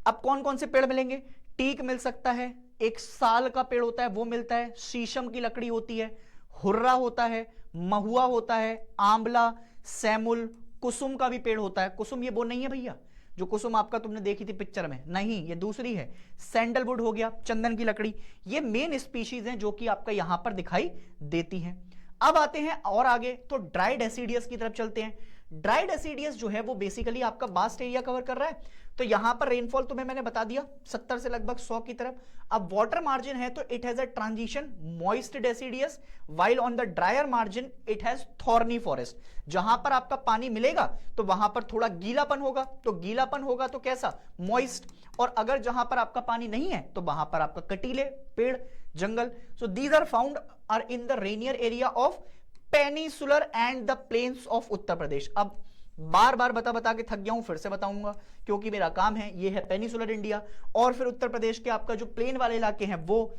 अब कौन कौन से पेड़ मिलेंगे? टीक मिल सकता है, एक साल का पेड़ होता है वो मिलता है, शीशम की लकड़ी होती है, हुर्रा होता है, महुआ होता है, आंवला, सैमुल, कुसुम का भी पेड़ होता है। कुसुम ये वो नहीं है भैया जो कुसुम आपका तुमने देखी थी पिक्चर में, नहीं, ये दूसरी है। सैंडलवुड हो गया, चंदन की लकड़ी। ये मेन स्पीशीज हैं जो कि आपका यहां पर दिखाई देती हैं। अब आते हैं और आगे, तो ड्राई डेसिडियस की तरफ चलते हैं। ड्राई डेसिडियस जो है वो बेसिकली आपका वास्ट एरिया कवर कर रहा है। तो यहां पर रेनफॉल तुम्हें मैंने बता दिया 70 से लगभग 100 की तरफ। अब वाटर मार्जिन है तो it has a transition moist deciduous, while on the dryer margin it has thorny forest. जहां पर आपका पानी मिलेगा तो वहां पर थोड़ा गीलापन होगा, तो गीलापन होगा तो कैसा? मॉइस्ट। और अगर जहां पर आपका पानी नहीं है तो वहां पर आपका कटीले पेड़, जंगल। So these are found are in the rainier area of peninsular and the plains of Uttar Pradesh. अब बार बार बता के थक गया हूं, फिर से बताऊंगा क्योंकि मेरा काम है। ये है पेनिसुलर इंडिया, और फिर उत्तर प्रदेश के आपका जो प्लेन वाले इलाके हैं वो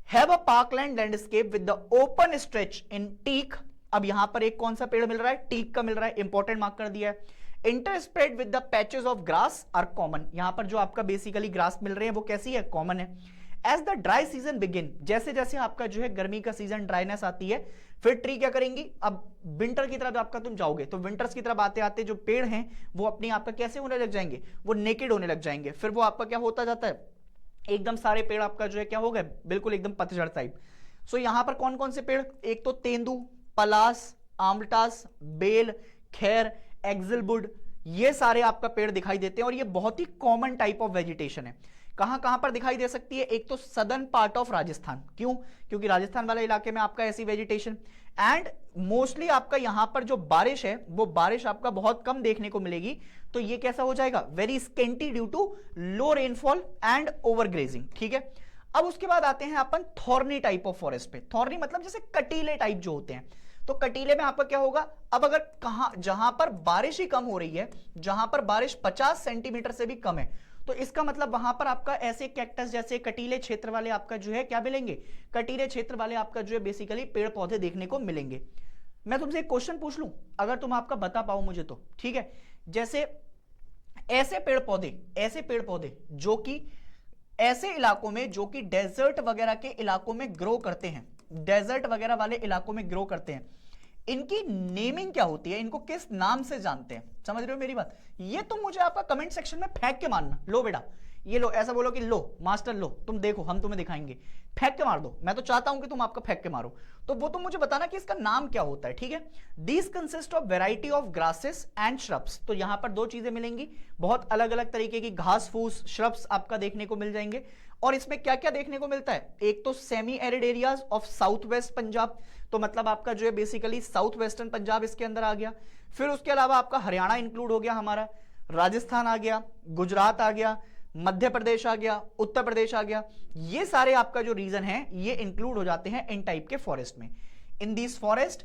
have a parkland landscape with the open stretch in teak. अब यहां पर एक कौन सा पेड़ मिल रहा है? टीक का मिल रहा है, इंपॉर्टेंट मार्क कर दिया है। Interspread with the patches of grass are common. यहां पर जो आपका बेसिकली ग्रास मिल रहे हैं वो कैसी है? कॉमन है। As the dry season begin, जैसे जैसे आपका जो है गर्मी का सीजन, ड्राइनेस आती है, फिर ट्री क्या करेंगी? अब विंटर की तरफ आपका तुम जाओगे तो विंटर्स की तरफ आते आते जो पेड़ हैं वो अपने आपका कैसे होने लग जाएंगे? वो नेकेड होने लग जाएंगे। फिर वो आपका क्या होता जाता है? एकदम सारे पेड़ आपका जो है क्या हो गए? बिल्कुल एकदम पतझड़ टाइप। सो यहां पर कौन कौन से पेड़? एक तो तेंदू, पलास, आमटास, बेल, खैर, एक्सिलवुड, ये सारे आपका पेड़ दिखाई देते हैं, और ये बहुत ही कॉमन टाइप ऑफ वेजिटेशन है। कहां कहां पर दिखाई दे सकती है? एक तो सदर्न पार्ट ऑफ राजस्थान। क्यों? क्योंकि राजस्थान वाले इलाके में आपका ऐसी वेजिटेशन, एंड मोस्टली आपका यहां पर जो बारिश है वो बारिश आपका बहुत कम देखने को मिलेगी। तो ये कैसा हो जाएगा? Very scanty due to low rainfall and overgrazing. ठीक है, अब उसके बाद आते हैं अपन थॉर्नी टाइप ऑफ फॉरेस्ट पे। थॉर्नी मतलब जैसे कटीले टाइप जो होते हैं। तो कटीले में आपका क्या होगा? अब अगर कहां, जहां पर बारिश ही कम हो रही है, जहां पर बारिश 50 सेंटीमीटर से भी कम है, तो इसका मतलब वहां पर आपका ऐसे कैक्टस जैसे कटीले क्षेत्र वाले आपका जो है क्या मिलेंगे? कटीले क्षेत्र वाले आपका जो है बेसिकली पेड़ पौधे देखने को मिलेंगे। मैं तुमसे एक क्वेश्चन पूछ लूं, अगर तुम आपका बता पाओ मुझे तो ठीक है। जैसे ऐसे पेड़ पौधे जो कि ऐसे इलाकों में, जो कि डेजर्ट वगैरह के इलाकों में ग्रो करते हैं, डेजर्ट वगैरह वाले इलाकों में ग्रो करते हैं, इनकी नेमिंग क्या होती है? इनको किस नाम से जानते हैं? समझ रहे हो मेरी बात? ये तुम मुझे आपका कमेंट सेक्शन में फेंक के मारना। लो बेटा, ये लो, ऐसा बोलो कि लो मास्टर, लो तुम देखो, हम तुम्हें दिखाएंगे। फेंक के मार दो। मैं तो चाहता हूं कि तुम आपका फेंक के मारो, तो वो तुम मुझे बताना कि इसका नाम क्या होता है। ठीक है, these consist of variety of grasses and shrubs. तो यहां पर दो चीजें मिलेंगी, बहुत अलग अलग तरीके की घास फूस, श्रब्स आपका देखने को मिल जाएंगे। और इसमें क्या क्या देखने को मिलता है? एक तो semi arid areas of south west Punjab, तो मतलब आपका जो है बेसिकली साउथ वेस्टर्न पंजाब इसके अंदर आ गया। फिर उसके अलावा आपका हरियाणा इंक्लूड हो गया, हमारा राजस्थान आ गया, गुजरात आ गया, मध्य प्रदेश आ गया, उत्तर प्रदेश आ गया। ये सारे आपका जो रीजन है ये इंक्लूड हो जाते हैं इन टाइप के फॉरेस्ट में। इन this forest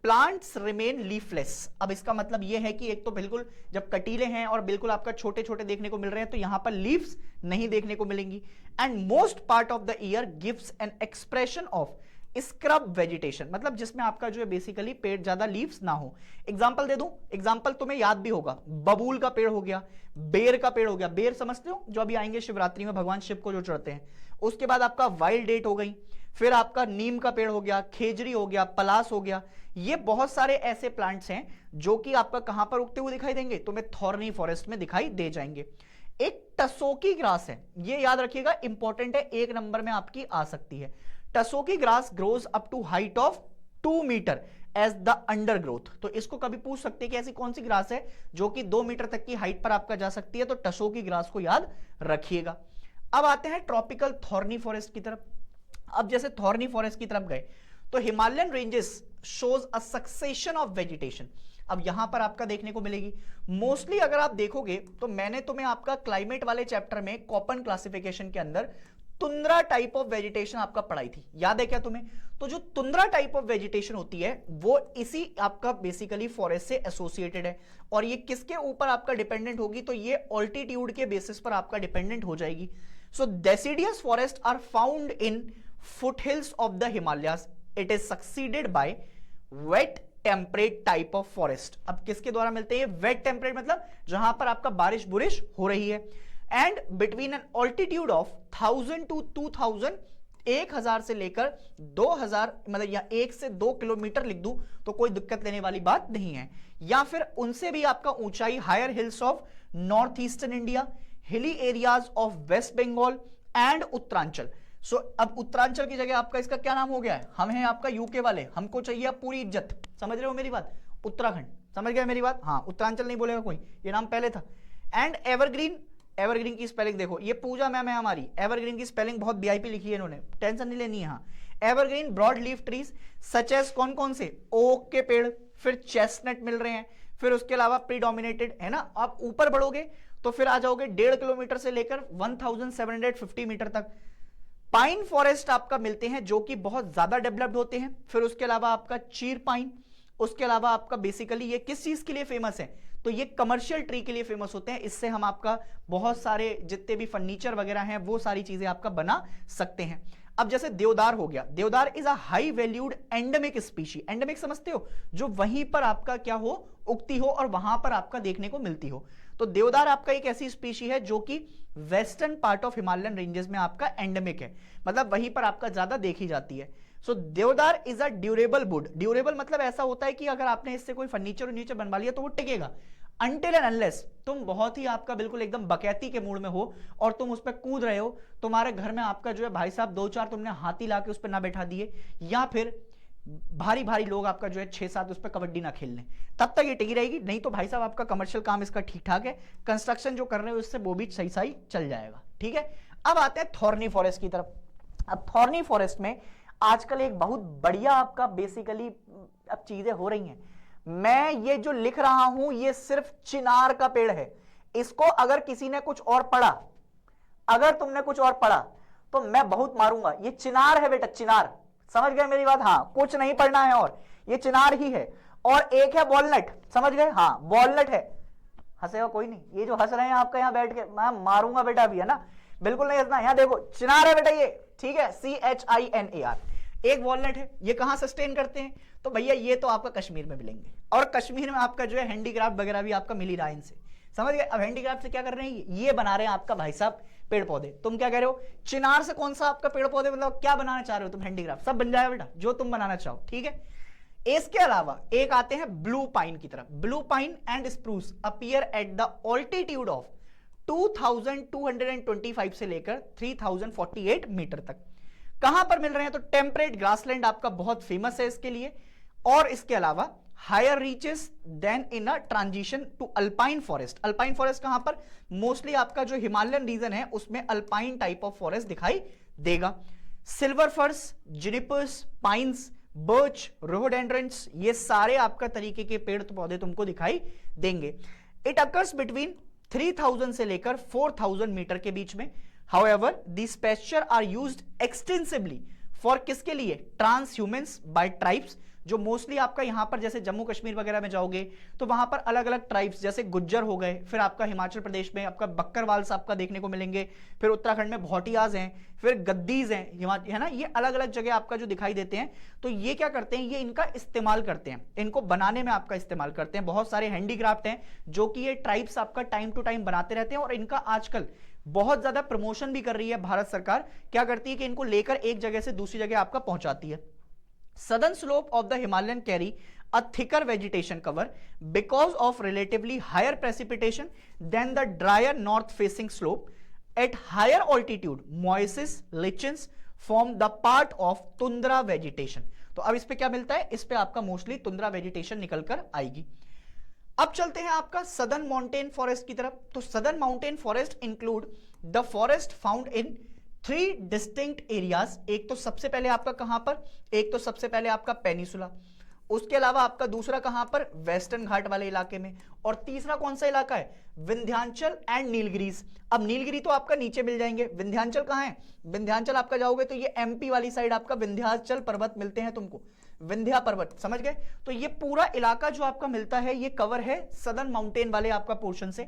plants remain leafless. अब इसका मतलब यह है कि एक तो बिल्कुल जब कटीले हैं और बिल्कुल आपका छोटे छोटे देखने को मिल रहे हैं तो यहां पर लीव्स नहीं देखने को मिलेंगी। And most part of the year gives an expression of scrub vegetation, मतलब जिसमें आपका जो है बेसिकली पेड़ ज्यादा लीव्स ना हो। एग्जांपल दे दूं, एग्जांपल तुम्हें याद भी होगा, बबूल का पेड़ हो गया, बेर का पेड़ हो गया, बेर समझते हो जो अभी आएंगे शिवरात्रि में भगवान शिव को जो चढ़ते हैं। उसके बाद आपका वाइल्ड डेट हो गई, फिर आपका नीम का पेड़ हो गया, खेजरी हो गया, पलास हो गया। ये बहुत सारे ऐसे प्लांट्स हैं जो कि आपका कहां पर उगते हुए दिखाई देंगे, तुम्हें थॉर्नी फॉरेस्ट में दिखाई दे जाएंगे। एक टसोकी ग्रास है, ये याद रखिएगा, इंपॉर्टेंट है, 1 नंबर में आपकी आ सकती है। Tussocky grass grows up to height of 2 metre as the under growth. तो इसको कभी पूछ सकते हैं कि ऐसी कौन सी ग्रास है जो कि 2 मीटर तक की हाइट पर आपका जा सकती है, तो टसोकी ग्रास को याद रखिएगा। अब आते हैं ट्रॉपिकल थॉर्नी फॉरेस्ट की तरफ। अब जैसे थॉर्नी फॉरेस्ट की तरफ गए तो Himalayan ranges shows a succession of vegetation. अब यहां पर आपका देखने को मिलेगी मोस्टली, अगर आप देखोगे तो मैंने तुम्हें आपका क्लाइमेट वाले चैप्टर में कॉपन क्लासिफिकेशन के अंदर तुंद्रा टाइप ऑफ वेजिटेशन आपका पढ़ाई थी, याद है क्या तुम्हें? तो जो तुंद्रा टाइप ऑफ वेजिटेशन होती है वो इसी आपका बेसिकली फॉरेस्ट से एसोसिएटेड है, और ये किसके ऊपर आपका डिपेंडेंट होगी, तो ये ऑल्टीट्यूड के बेसिस पर आपका डिपेंडेंट हो जाएगी। So deciduous forest are found in foothills of the Himalayas, it is succeeded by wet temperate type of forest. अब किसके द्वारा मिलते हैं? वेट टेम्परेट मतलब जहां पर आपका बारिश बुरिश हो रही है, and between an altitude of 1000 to 2000, 1000 से लेकर 2000, मतलब या 1 से 2 किलोमीटर लिख दूं तो कोई दिक्कत लेने वाली बात नहीं है, या फिर उनसे भी आपका ऊंचाई higher hills of north eastern India, hilly areas of West Bengal and Uttaranchal. So अब उत्तरांचल की जगह आपका इसका क्या नाम हो गया है? हम हैं आपका यूके वाले, हमको चाहिए पूरी इज्जत, समझ रहे हो मेरी बात? उत्तराखंड, समझ गए मेरी बात? हाँ, उत्तरांचल नहीं बोलेगा कोई, ये नाम पहले था। एंड एवरग्रीन, एवरग्रीन की स्पेलिंग देखो, ये पूजा मैम है हमारी, एवरग्रीन की स्पेलिंग बहुत वीआईपी लिखी है इन्होंने, टेंशन नहीं लेनी है। हाँ, evergreen broad leaf trees such as कौन कौन से? ओक के पेड़, फिर चेस्टनट मिल रहे हैं, फिर उसके अलावा प्रीडोमिनेटेड है ना। आप ऊपर बढ़ोगे तो फिर आ जाओगे 1.5 किलोमीटर से लेकर 1750 मीटर तक। पाइन फॉरेस्ट आपका मिलते हैं जो कि बहुत ज्यादा डेवलप्ड होते हैं। फिर उसके अलावा आपका चीर पाइन, उसके अलावा आपका बेसिकली ये किस चीज के लिए फेमस है? तो ये कमर्शियल ट्री के लिए फेमस होते हैं, इससे हम आपका बहुत सारे जितने भी फर्नीचर वगैरह हैं वो सारी चीजें आपका बना सकते हैं। अब जैसे देवदार हो गया, देवदार is a high valued endemic species. Endemic समझते हो? जो वहीं पर आपका क्या हो, उगती हो और वहां पर आपका देखने को मिलती हो। तो देवदार आपका एक ऐसी स्पीशी है जो कि western part of Himalayan ranges में आपका एंडेमिक है, मतलब वहीं पर आपका ज्यादा देखी जाती है। सो देवदार is a durable would. Durable मतलब ऐसा होता है कि अगर आपने इससे कोई फर्नीचर बनवा लिया तो वो टिकेगा, अनटिल एंड अनलेस तुम बहुत ही आपका बिल्कुल एकदम बकैती के मूड में हो और तुम उस पर कूद रहे हो, तुम्हारे घर में आपका जो है भाई साहब 2-4 तुमने हाथी लाके उस पर ना बैठा दिए, या फिर भारी भारी लोग आपका जो है 6-7 उस पर कबड्डी ना खेल लें, तब तक ये टिकी रहेगी। नहीं तो भाई साहब आपका कमर्शियल काम इसका ठीक ठाक है, कंस्ट्रक्शन जो कर रहे हो इससे वो भी सही सही चल जाएगा, ठीक है। अब आते हैं थॉर्नी फॉरेस्ट की तरफ। अब थॉर्नी फॉरेस्ट में आजकल एक बहुत बढ़िया आपका बेसिकली अब चीजें हो रही हैं। मैं ये जो लिख रहा हूं ये सिर्फ चिनार का पेड़ है, इसको अगर किसी ने कुछ और पढ़ा, अगर तुमने कुछ और पढ़ा तो मैं बहुत मारूंगा। ये चिनार है बेटा, चिनार, समझ गए मेरी बात? हाँ, कुछ नहीं पढ़ना है, और ये चिनार ही है। और एक है वॉलनट, समझ गए? हाँ, वॉलनट है। हंसेगा कोई नहीं, ये जो हंस रहे हैं आपका यहाँ बैठ के, मैं मारूंगा बेटा अभी, है ना? बिल्कुल नहीं हंसना। यहाँ देखो, चिनार है बेटा ये, ठीक है, CHINAR। एक वॉलनट है। ये कहां सस्टेन करते हैं? तो भैया ये तो आपका कश्मीर में मिलेंगे, और कश्मीर में आपका जो है हैंडीक्राफ्ट वगैरह भी आपका मिल ही रहा है इनसे, समझ गए? अब हैंडीक्राफ्ट से क्या कर रहे हैं? ये बना रहे हैं आपका भाई साहब पेड़ पौधे। तुम क्या कह रहे हो? चिनार से कौन सा आपका पेड़ पौधे, मतलब क्या बनाना चाह रहे हो तुम? हैंडीक्राफ्ट सब बन जाएगा बेटा, जो तुम बनाना चाहो, ठीक है। इसके अलावा एक आते हैं ब्लू पाइन की तरफ। Blue pine and spruce appear at the altitude of 2225 से लेकर 3048 मीटर तक। कहां पर मिल रहे हैं? तो टेम्परेट ग्रासलैंड आपका बहुत फेमस है इसके लिए, और इसके अलावा higher reaches then in a transition to alpine forest. Alpine forest कहां पर? मोस्टली आपका जो हिमालयन रीजन है उसमें अल्पाइन टाइप ऑफ फॉरेस्ट दिखाई देगा। सिल्वर फर्स, जिनिपर्स, पाइन्स, बर्च, रोडोडेंड्रन्स, ये सारे आपका तरीके के पेड़ पौधे तुमको दिखाई देंगे। इट अकर्स बिटवीन 3000 से लेकर 4000 मीटर के बीच में। However, these pasture are used extensively for किसके लिए? ट्रांस ह्यूमन्स बाय ट्राइब्स जो मोस्टली आपका यहां पर जैसे जम्मू कश्मीर वगैरह में जाओगे तो वहां पर अलग अलग ट्राइब्स जैसे गुज्जर हो गए, फिर आपका हिमाचल प्रदेश में आपका बक्करवाल्स आपका देखने को मिलेंगे, फिर उत्तराखंड में भौटियाज हैं, फिर गद्दीज हैं, है ना, ये अलग अलग जगह आपका जो दिखाई देते हैं। तो ये क्या करते हैं, ये इनका इस्तेमाल करते हैं, इनको बनाने में आपका इस्तेमाल करते हैं। बहुत सारे हैंडीक्राफ्ट हैं जो कि ये ट्राइब्स आपका टाइम टू टाइम बनाते रहते हैं, और इनका आजकल बहुत ज्यादा प्रमोशन भी कर रही है भारत सरकार। क्या करती है कि इनको लेकर एक जगह से दूसरी जगह आपका पहुंचाती है। Southern slope of the Himalayan carry a thicker vegetation cover because of relatively higher precipitation than the drier north-facing slope. At higher altitude, moisses, lichens form the part of tundra vegetation. तो अब इस पे क्या मिलता है, इस पे आपका मोस्टली तुंद्रा वेजिटेशन निकल कर आएगी। अब चलते हैं आपका सदर्न माउंटेन फॉरेस्ट की तरफ। तो southern mountain forest include the forest found in 3 distinct areas. एक तो सबसे पहले आपका कहां पर, एक तो सबसे पहले आपका पेनिसुला, उसके अलावा आपका दूसरा कहां पर, वेस्टर्न घाट वाले इलाके में, और तीसरा कौन सा इलाका है, विंध्याचल एंड नीलगिरीज। अब नीलगिरी तो आपका नीचे मिल जाएंगे, विंध्याचल कहां है, विंध्याचल आपका जाओगे तो ये एमपी वाली साइड आपका विंध्याचल पर्वत मिलते हैं तुमको, विंध्या पर्वत, समझ गए। तो ये पूरा इलाका जो आपका मिलता है ये कवर है सदर्न माउंटेन वाले आपका पोर्शन से।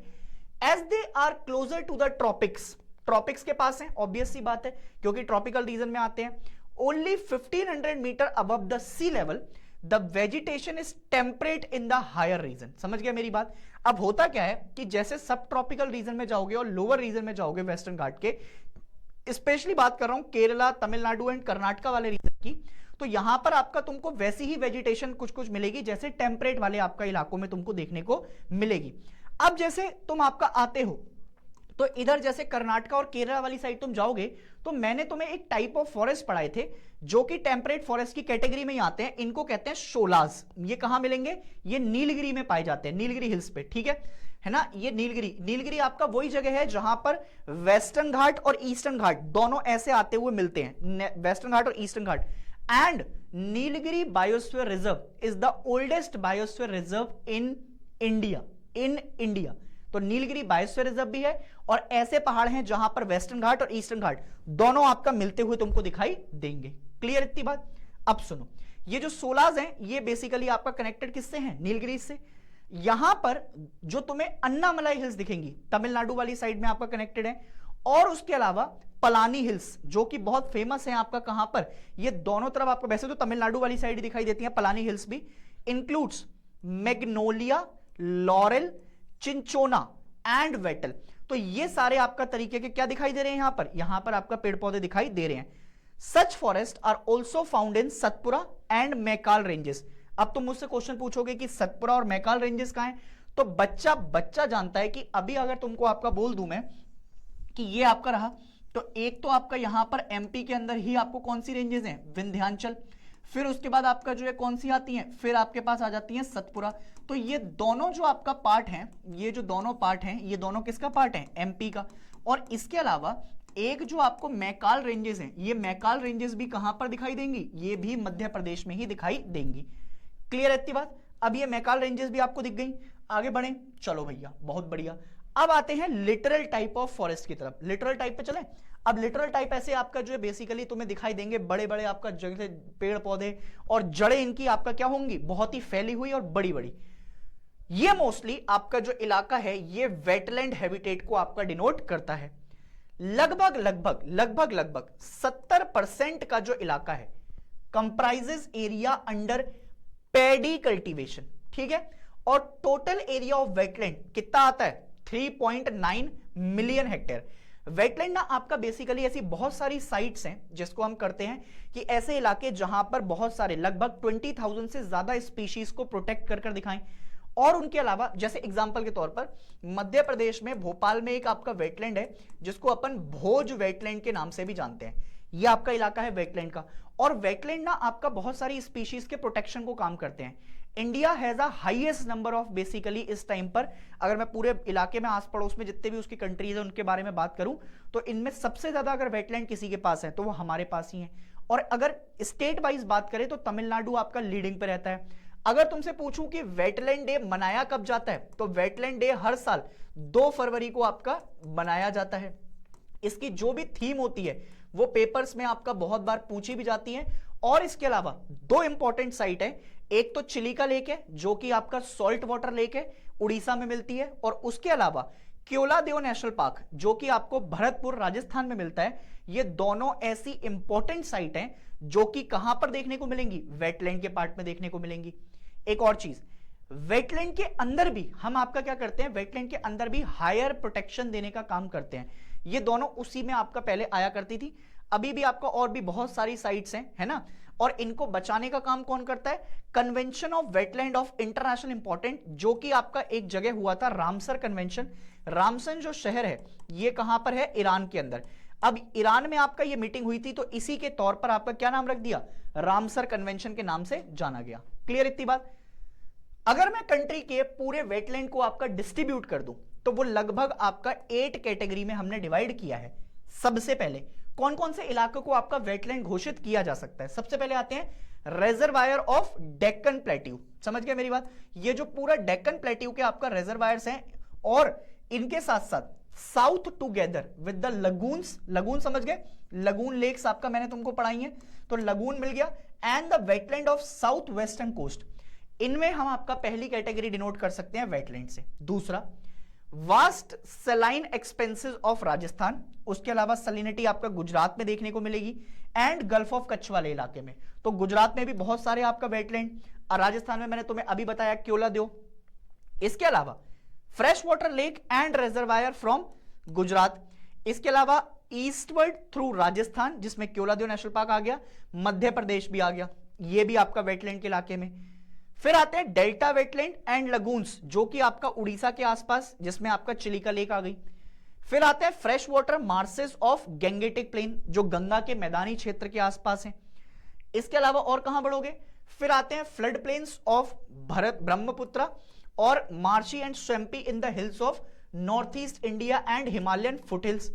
As they are closer to the tropics, tropics के पास है, ऑब्वियस सी बात है क्योंकि ट्रॉपिकल रीजन में आते हैं। Only 1500 metre above the sea level the vegetation is temperate in the higher region. समझ गया मेरी बात। अब होता क्या है कि जैसे सब ट्रॉपिकल रीजन में जाओगे और लोअर रीजन में जाओगे वेस्टर्न घाट के, स्पेशली बात कर रहा हूं केरला, तमिलनाडु एंड कर्नाटका वाले रीजन की, तो यहां पर आपका तुमको वैसी ही वेजिटेशन कुछ कुछ मिलेगी जैसे टेम्परेट वाले आपका इलाकों में तुमको देखने को मिलेगी। अब जैसे तुम आपका आते हो तो इधर जैसे कर्नाटका और केरला वाली साइड तुम जाओगे तो मैंने तुम्हें एक टाइप ऑफ फॉरेस्ट पढ़ाए थे जो कि टेम्परेट फॉरेस्ट की कैटेगरी में ही आते हैं, इनको कहते हैं शोलाज। ये कहां मिलेंगे, ये नीलगिरी में पाए जाते हैं, नीलगिरी हिल्स पे, ठीक है ना। ये नीलगिरी आपका वही जगह है जहां पर वेस्टर्न घाट और ईस्टर्न घाट दोनों ऐसे आते हुए मिलते हैं, वेस्टर्न घाट और eastern Ghat. And Nilgiri biosphere reserve is the oldest biosphere reserve in India. तो नीलगिरी बायोस्फीयर रिजर्व भी है और ऐसे पहाड़ हैं जहां पर वेस्टर्न घाट और ईस्टर्न घाट दोनों आपका मिलते हुए तुमको दिखाई देंगे। क्लियर इतनी बात। अब सुनो, ये जो सोलाज हैं ये बेसिकली आपका कनेक्टेड किससे हैं, नीलगिरी से। यहां पर जो तुम्हें अन्नामलाई हिल्स दिखेंगी तमिलनाडु वाली साइड में आपका कनेक्टेड है, और उसके अलावा पलानी हिल्स जो कि बहुत फेमस है आपका कहां पर, ये दोनों तरफ आपको वैसे तो तमिलनाडु वाली साइड दिखाई देती है, पलानी हिल्स भी includes magnolia, laurel, cinchona and wattle. तो ये सारे आपका तरीके के क्या दिखाई दे रहे हैं यहां पर आपका पेड़ पौधे दिखाई दे रहे हैं। Such forest are also found in Satpura and Maikal ranges. अब तुम मुझसे क्वेश्चन पूछोगे कि सतपुरा और मैकाल रेंजेस कहां हैं, तो बच्चा जानता है कि अभी अगर तुमको आपका बोल दूं मैं कि ये आपका रहा, तो एक तो आपका यहां पर एमपी के अंदर ही आपको कौन सी रेंजेस हैं, विंध्याचल, फिर उसके बाद आपका जो है कौन सी आती हैं, फिर आपके पास आ जाती हैं सतपुरा। तो ये दोनों जो आपका पार्ट हैं, ये जो दोनों पार्ट हैं, ये दोनों किसका पार्ट है, एमपी का। और इसके अलावा एक जो आपको मैकाल रेंजेस हैं, ये मैकाल रेंजेस भी कहां पर दिखाई देंगी, ये भी मध्य प्रदेश में ही दिखाई देंगी। क्लियर है इतनी बात। अब ये मैकाल रेंजेस भी आपको दिख गई। आगे बढ़े, चलो भैया बहुत बढ़िया। अब आते हैं लिटरल टाइप ऑफ फॉरेस्ट की तरफ। लिटरल टाइप पे चलें। अब लिटरल टाइप ऐसे आपका जो है बेसिकली तुम्हें दिखाई देंगे बड़े बड़े आपका जगह पेड़ पौधे, और जड़ें इनकी आपका क्या होंगी, बहुत ही फैली हुई और बड़ी बड़ी। ये मोस्टली आपका जो इलाका है ये वेटलैंड हैबिटेट को आपका डिनोट करता है। लगभग 70% का जो इलाका है comprises area under paddy cultivation, ठीक है। और टोटल एरिया ऑफ वेटलैंड कितना आता है, 3.9 मिलियन हेक्टेयर। वेटलैंड ना आपका बेसिकली ऐसी बहुत सारी साइट्स हैं जिसको हम करते हैं कि ऐसे इलाके जहां पर बहुत सारे लगभग 20,000 से ज्यादा स्पीशीज को प्रोटेक्ट कर दिखाएं। और उनके अलावा जैसे एग्जांपल के तौर पर मध्य प्रदेश में भोपाल में एक आपका वेटलैंड है जिसको अपन भोज वेटलैंड के नाम से भी जानते हैं। यह आपका इलाका है वेटलैंड का, और वेटलैंड ना आपका बहुत सारी स्पीशीज के प्रोटेक्शन को काम करते हैं। India has a highest number of basically इस टाइम पर, अगर मैं पूरे इलाके में आस पड़ोस में जितने भी उसकी कंट्रीज है उनके बारे में बात करूं तो इनमें सबसे ज्यादा अगर वेटलैंड किसी के पास है तो वो हमारे पास ही है। और अगर स्टेट वाइज बात करें तो तमिलनाडु आपका लीडिंग पे रहता है। अगर तुमसे पूछूं कि वेटलैंड डे मनाया कब जाता है, तो वेटलैंड डे हर साल 2 फरवरी को आपका मनाया जाता है। इसकी जो भी थीम होती है वो पेपर्स में आपका बहुत बार पूछी भी जाती है, और इसके अलावा दो इंपॉर्टेंट साइट है, एक तो चिलिका लेक है जो कि आपका सॉल्ट वाटर लेक है, उड़ीसा में मिलती है, और उसके अलावा केओलादेव नेशनल पार्क जो कि आपको भरतपुर राजस्थान में मिलता है। ये दोनों ऐसी इंपॉर्टेंट साइट हैं जो कि कहां पर देखने को मिलेंगी, वेटलैंड के पार्ट में देखने को मिलेंगी। एक और चीज, वेटलैंड के अंदर भी हम आपका क्या करते हैं, वेटलैंड के अंदर भी हायर प्रोटेक्शन देने का काम करते हैं। ये दोनों उसी में आपका पहले आया करती थी, अभी भी आपका और भी बहुत सारी साइट्स हैं, है ना। और इनको बचाने का काम कौन करता है, convention of wetland of international important, जो कि आपका एक जगह हुआ था, रामसर कन्वेंशन। रामसन जो शहर है ये कहां पर है, ईरान के अंदर। अब ईरान में आपका ये मीटिंग हुई थी, तो इसी के तौर पर आपका क्या नाम रख दिया, रामसर कन्वेंशन के नाम से जाना गया। क्लियर इतनी बात। अगर मैं कंट्री के पूरे वेटलैंड को आपका डिस्ट्रीब्यूट कर दूं तो वो लगभग आपका 8 कैटेगरी में हमने डिवाइड किया है। सबसे पहले कौन कौन से इलाकों को आपका वेटलैंड घोषित किया जा सकता है, सबसे पहले आते हैं रेजरवायर ऑफ डेक्कन प्लेट्यू। समझ गए मेरी बात, ये जो पूरा डेक्कन प्लेट्यू के आपका रेजरवायर्स हैं, और इनके साथ साथ south together with the lagoons, lagoon समझ गए, लगून लेक्स आपका मैंने तुमको पढ़ाई है, तो लगून मिल गया, and the wetland of south western coast. इनमें हम आपका पहली कैटेगरी डिनोट कर सकते हैं वेटलैंड से। दूसरा, vast saline expenses of Rajasthan, उसके अलावा सलिनिटी आपका गुजरात में देखने को मिलेगी, एंड गल्फ ऑफ कच्छ वाले इलाके में। तो गुजरात में भी बहुत सारे आपका वेटलैंड, और राजस्थान में मैंने तुम्हें अभी बताया केओलादेव। इसके अलावा fresh water lake and reservoir from Gujarat. इसके अलावा ईस्टवर्ड थ्रू राजस्थान, जिसमें केओलादेव नेशनल पार्क आ गया, मध्य प्रदेश भी आ गया, ये भी आपका वेटलैंड के इलाके में। फिर आते हैं डेल्टा वेटलैंड एंड लगून्स, जो कि आपका उड़ीसा के आसपास, जिसमें आपका चिलिका लेक आ गई। फिर आते हैं fresh water marshes of Gangetic plain, जो गंगा के मैदानी क्षेत्र के आसपास हैं। इसके अलावा और कहां बढ़ोगे, फिर आते हैं flood plains of Bharat Brahmaputra और marshy and swampy in the hills of north east India and Himalayan foothills.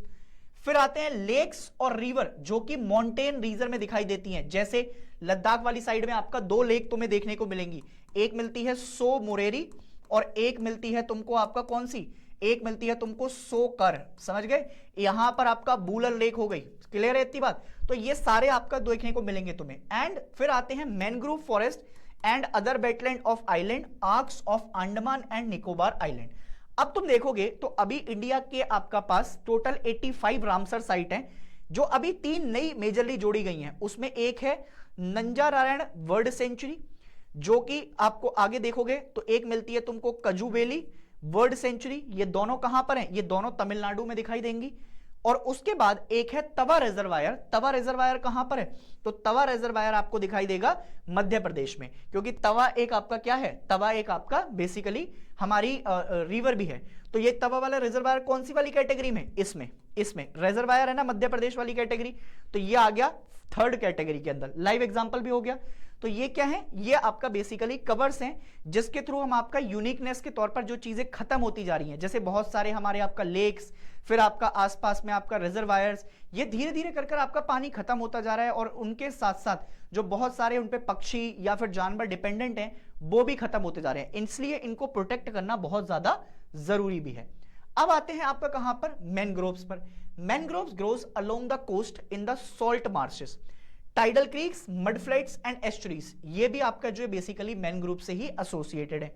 फिर आते हैं लेक्स और रिवर जो कि माउंटेन रीजन में दिखाई देती हैं, जैसे लद्दाख वाली साइड में आपका 2 लेक तुम्हें देखने को मिलेंगी, एक मिलती है सो मोरेरी और एक मिलती है तुमको आपका कौन सी, एक मिलती है तुमको सोकर। समझ गए, यहां पर आपका बूलर लेक हो गई। क्लियर है इतनी बात, तो ये सारे आपका देखने को मिलेंगे तुम्हें। एंड फिर आते हैं mangrove forest and other wetland of island arcs of Andaman and Nicobar island. अब तुम देखोगे तो अभी इंडिया के आपका पास टोटल 85 रामसर साइट हैं, जो अभी 3 नई मेजरली जोड़ी गई हैं। उसमें एक है नंजानारायण वर्ल्ड सेंचुरी, जो कि आपको आगे देखोगे तो एक मिलती है तुमको कजुवेली वर्ल्ड सेंचुरी। ये दोनों कहां पर हैं, ये दोनों तमिलनाडु में दिखाई देंगी। और उसके बाद एक है तवा रिजर्वायर। तवा रिजर्वायर कहां पर है, तो तवा रिजर्वायर आपको दिखाई देगा मध्य प्रदेश में, क्योंकि तवा एक आपका क्या है, तवा एक आपका बेसिकली हमारी रिवर भी है। तो ये तवा वाला रिजर्वायर कौन सी वाली कैटेगरी में, इसमें रिजर्वायर है ना, मध्य प्रदेश वाली कैटेगरी, तो ये आ गया 3rd कैटेगरी के अंदर। लाइव एग्जांपल भी हो गया। तो ये क्या है, ये आपका बेसिकली कवर्स हैं, जिसके थ्रू हम आपका यूनिकनेस के तौर पर जो चीजें खत्म होती जा रही हैं, जैसे बहुत सारे हमारे आपका लेक्स, फिर आपका आसपास में आपका रिजर्वायर्स, ये धीरे धीरे कर आपका पानी खत्म होता जा रहा है, और उनके साथ साथ जो बहुत सारे उन पे पक्षी या फिर जानवर डिपेंडेंट हैं वो भी खत्म होते जा रहे हैं, इसलिए इनको प्रोटेक्ट करना बहुत ज्यादा जरूरी भी है। अब आते हैं आपका कहां पर, मैनग्रोव्स पर। Mangroves grows along the coast in the salt marshes, tidal creeks, mud flats and estuaries, ये भी आपका जो है बेसिकली मैनग्रोव से ही एसोसिएटेड है।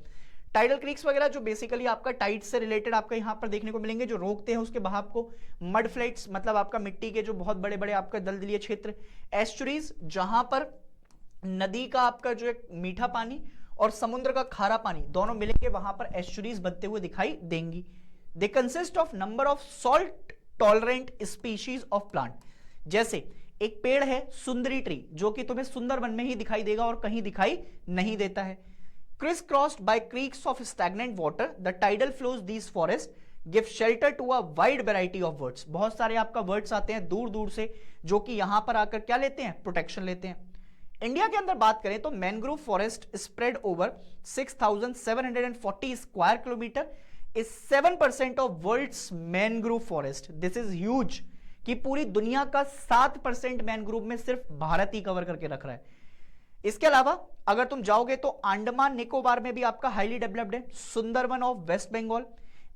टाइडल क्रीक्स वगैरह जो बेसिकली आपका टाइड से रिलेटेड आपका यहां पर देखने को मिलेंगे, जो रोकते हैं उसके बहाव को। मड फ्लैट्स मतलब आपका मिट्टी के जो बहुत बड़े बड़े आपका दलदलीय क्षेत्र। एस्चुरीज जहां पर नदी का आपका जो है मीठा पानी और समुद्र का खारा पानी दोनों मिलेंगे, वहां पर एस्चुरीज बनते हुए दिखाई देंगी। They consist of number of salt tolerant species of plant, जैसे एक पेड़ है सुंदरी ट्री, जो कि तुम्हें सुंदरवन में ही दिखाई देगा और कहीं दिखाई नहीं देता है। Criss crossed by creeks of stagnant water, the tidal flows these forest give shelter to a wide variety of birds. बहुत सारे आपका बर्ड्स आते हैं दूर दूर से, जो कि यहां पर आकर क्या लेते हैं, प्रोटेक्शन लेते हैं। इंडिया के अंदर बात करें तो mangrove forest spread over 6740 square kilometre is 7% of world's mangrove forest. This is huge, कि पूरी दुनिया का 7% मैनग्रोव में सिर्फ भारत ही कवर करके रख रहा है। इसके अलावा अगर तुम जाओगे तो अंडमान निकोबार में भी आपका हाईली डेवलप्ड है, सुंदरवन ऑफ वेस्ट बंगाल।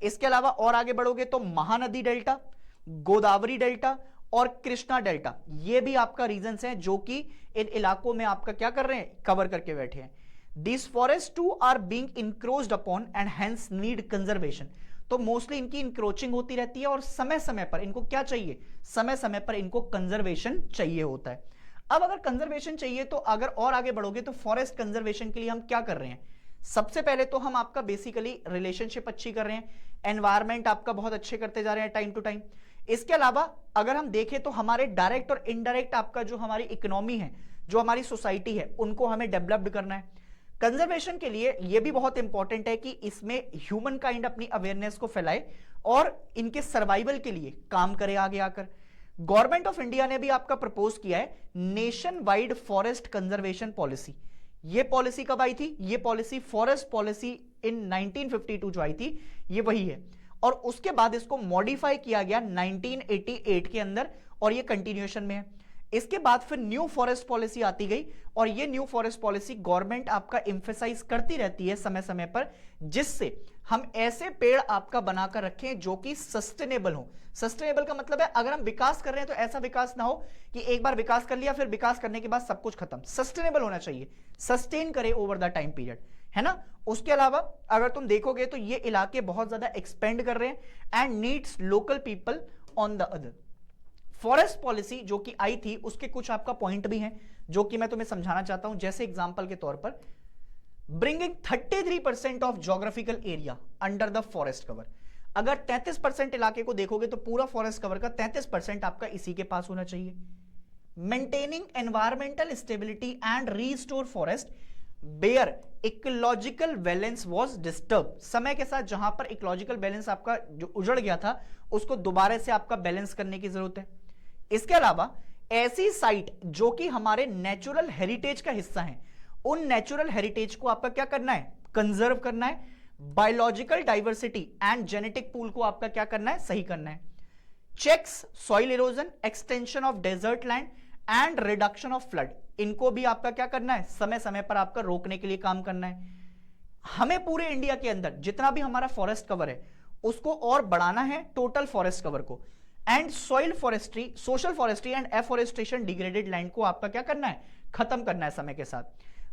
इसके अलावा और आगे बढ़ोगे तो महानदी डेल्टा, गोदावरी डेल्टा और कृष्णा डेल्टा, ये भी आपका रीजंस हैं जो कि इन इलाकों में आपका क्या कर रहे हैं, कवर करके बैठे हैं। These forests too are being encroached upon and hence need conservation। तो मोस्टली इनकी इंक्रोचिंग होती रहती है और समय समय पर इनको क्या चाहिए, समय समय पर इनको कंजर्वेशन चाहिए होता है। अब अगर कंजर्वेशन चाहिए तो अगर और आगे बढ़ोगे तो फॉरेस्ट कंजर्वेशन के लिए हम क्या कर रहे हैं, सबसे पहले तो हम आपका बेसिकली रिलेशनशिप अच्छी कर रहे हैं, एनवायरमेंट आपका बहुत अच्छे करते जा रहे हैं टाइम टू टाइम। इसके अलावा अगर हम देखें तो हमारे डायरेक्ट और इनडायरेक्ट आपका जो हमारी इकोनॉमी है, जो हमारी सोसाइटी है, उनको हमें डेवलप्ड करना है। कंजर्वेशन के लिए यह भी बहुत इंपॉर्टेंट है कि इसमें ह्यूमन काइंड अपनी अवेयरनेस को फैलाए और इनके सर्वाइवल के लिए काम करे आगे आकर। गवर्नमेंट ऑफ इंडिया ने भी आपका प्रपोज किया है nation wide forest conservation policy. ये पॉलिसी कब आई थी, ये पॉलिसी फॉरेस्ट पॉलिसी इन 1952 जो आई थी, ये वही है। और उसके बाद इसको मॉडिफाई किया गया 1988 के अंदर और ये कंटिन्यूएशन में है। इसके बाद फिर न्यू फॉरेस्ट पॉलिसी आती गई और ये न्यू फॉरेस्ट पॉलिसी गवर्नमेंट आपका एम्फेसाइज करती रहती है समय समय पर, जिससे हम ऐसे पेड़ आपका बनाकर रखें जो कि सस्टेनेबल हो। सस्टेनेबल का मतलब है अगर हम विकास कर रहे हैं तो ऐसा विकास ना हो कि एक बार विकास कर लिया फिर विकास करने के बाद सब कुछ खत्म। सस्टेनेबल होना चाहिए, सस्टेन करे ओवर द टाइम पीरियड, है ना। उसके अलावा अगर तुम देखोगे तो ये इलाके बहुत ज्यादा एक्सपेंड कर रहे हैं and needs local people on the other. Forest policy जो कि आई थी उसके कुछ आपका पॉइंट भी हैं जो कि मैं तुम्हें समझाना चाहता हूं। जैसे एग्जांपल के तौर पर bringing 33% of geographical area under the forest cover. अगर 33% इलाके को देखोगे तो पूरा फॉरेस्ट कवर का 33% आपका इसी के पास होना चाहिए। Maintaining environmental stability and restore forest bear ecological balance was disturb. समय के साथ जहां पर इकोलॉजिकल बैलेंस आपका जो उजड़ गया था उसको दोबारा से आपका बैलेंस करने की जरूरत है। इसके अलावा ऐसी साइट जो कि हमारे नेचुरल हेरिटेज का हिस्सा है, उन नेचुरल हेरिटेज को आपका क्या करना है, कंजर्व करना है। Biological diversity and genetic pool को आपका क्या करना है, सही करना है। Checks soil erosion, extension of desert land and reduction of flood, इनको भी आपका क्या करना है, समय समय पर आपका रोकने के लिए काम करना है। हमें पूरे इंडिया के अंदर जितना भी हमारा फॉरेस्ट कवर है उसको और बढ़ाना है, टोटल फॉरेस्ट कवर को। And soil forestry, social forestry and afforestation degraded land को आपका क्या करना है, खत्म करना है समय के साथ,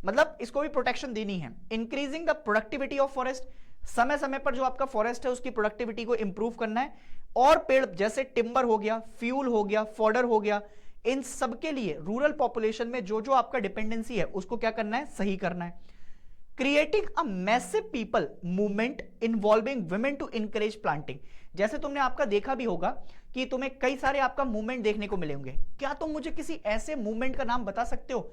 मतलब इसको भी प्रोटेक्शन देनी है। Increasing the productivity of forest, समय समय पर जो आपका फॉरेस्ट है उसकी प्रोडक्टिविटी को इंप्रूव करना है। और पेड़ जैसे टिम्बर हो गया, फ्यूल हो गया, फॉडर हो गया, इन सब के लिए रूरल पॉपुलेशन में जो जो आपका डिपेंडेंसी है उसको क्या करना है, सही करना है। Creating a massive people movement involving women to encourage planting. जैसे तुमने आपका देखा भी होगा कि तुम्हें कई सारे आपका मूवमेंट देखने को मिले होंगे। क्या तुम मुझे किसी ऐसे मूवमेंट का नाम बता सकते हो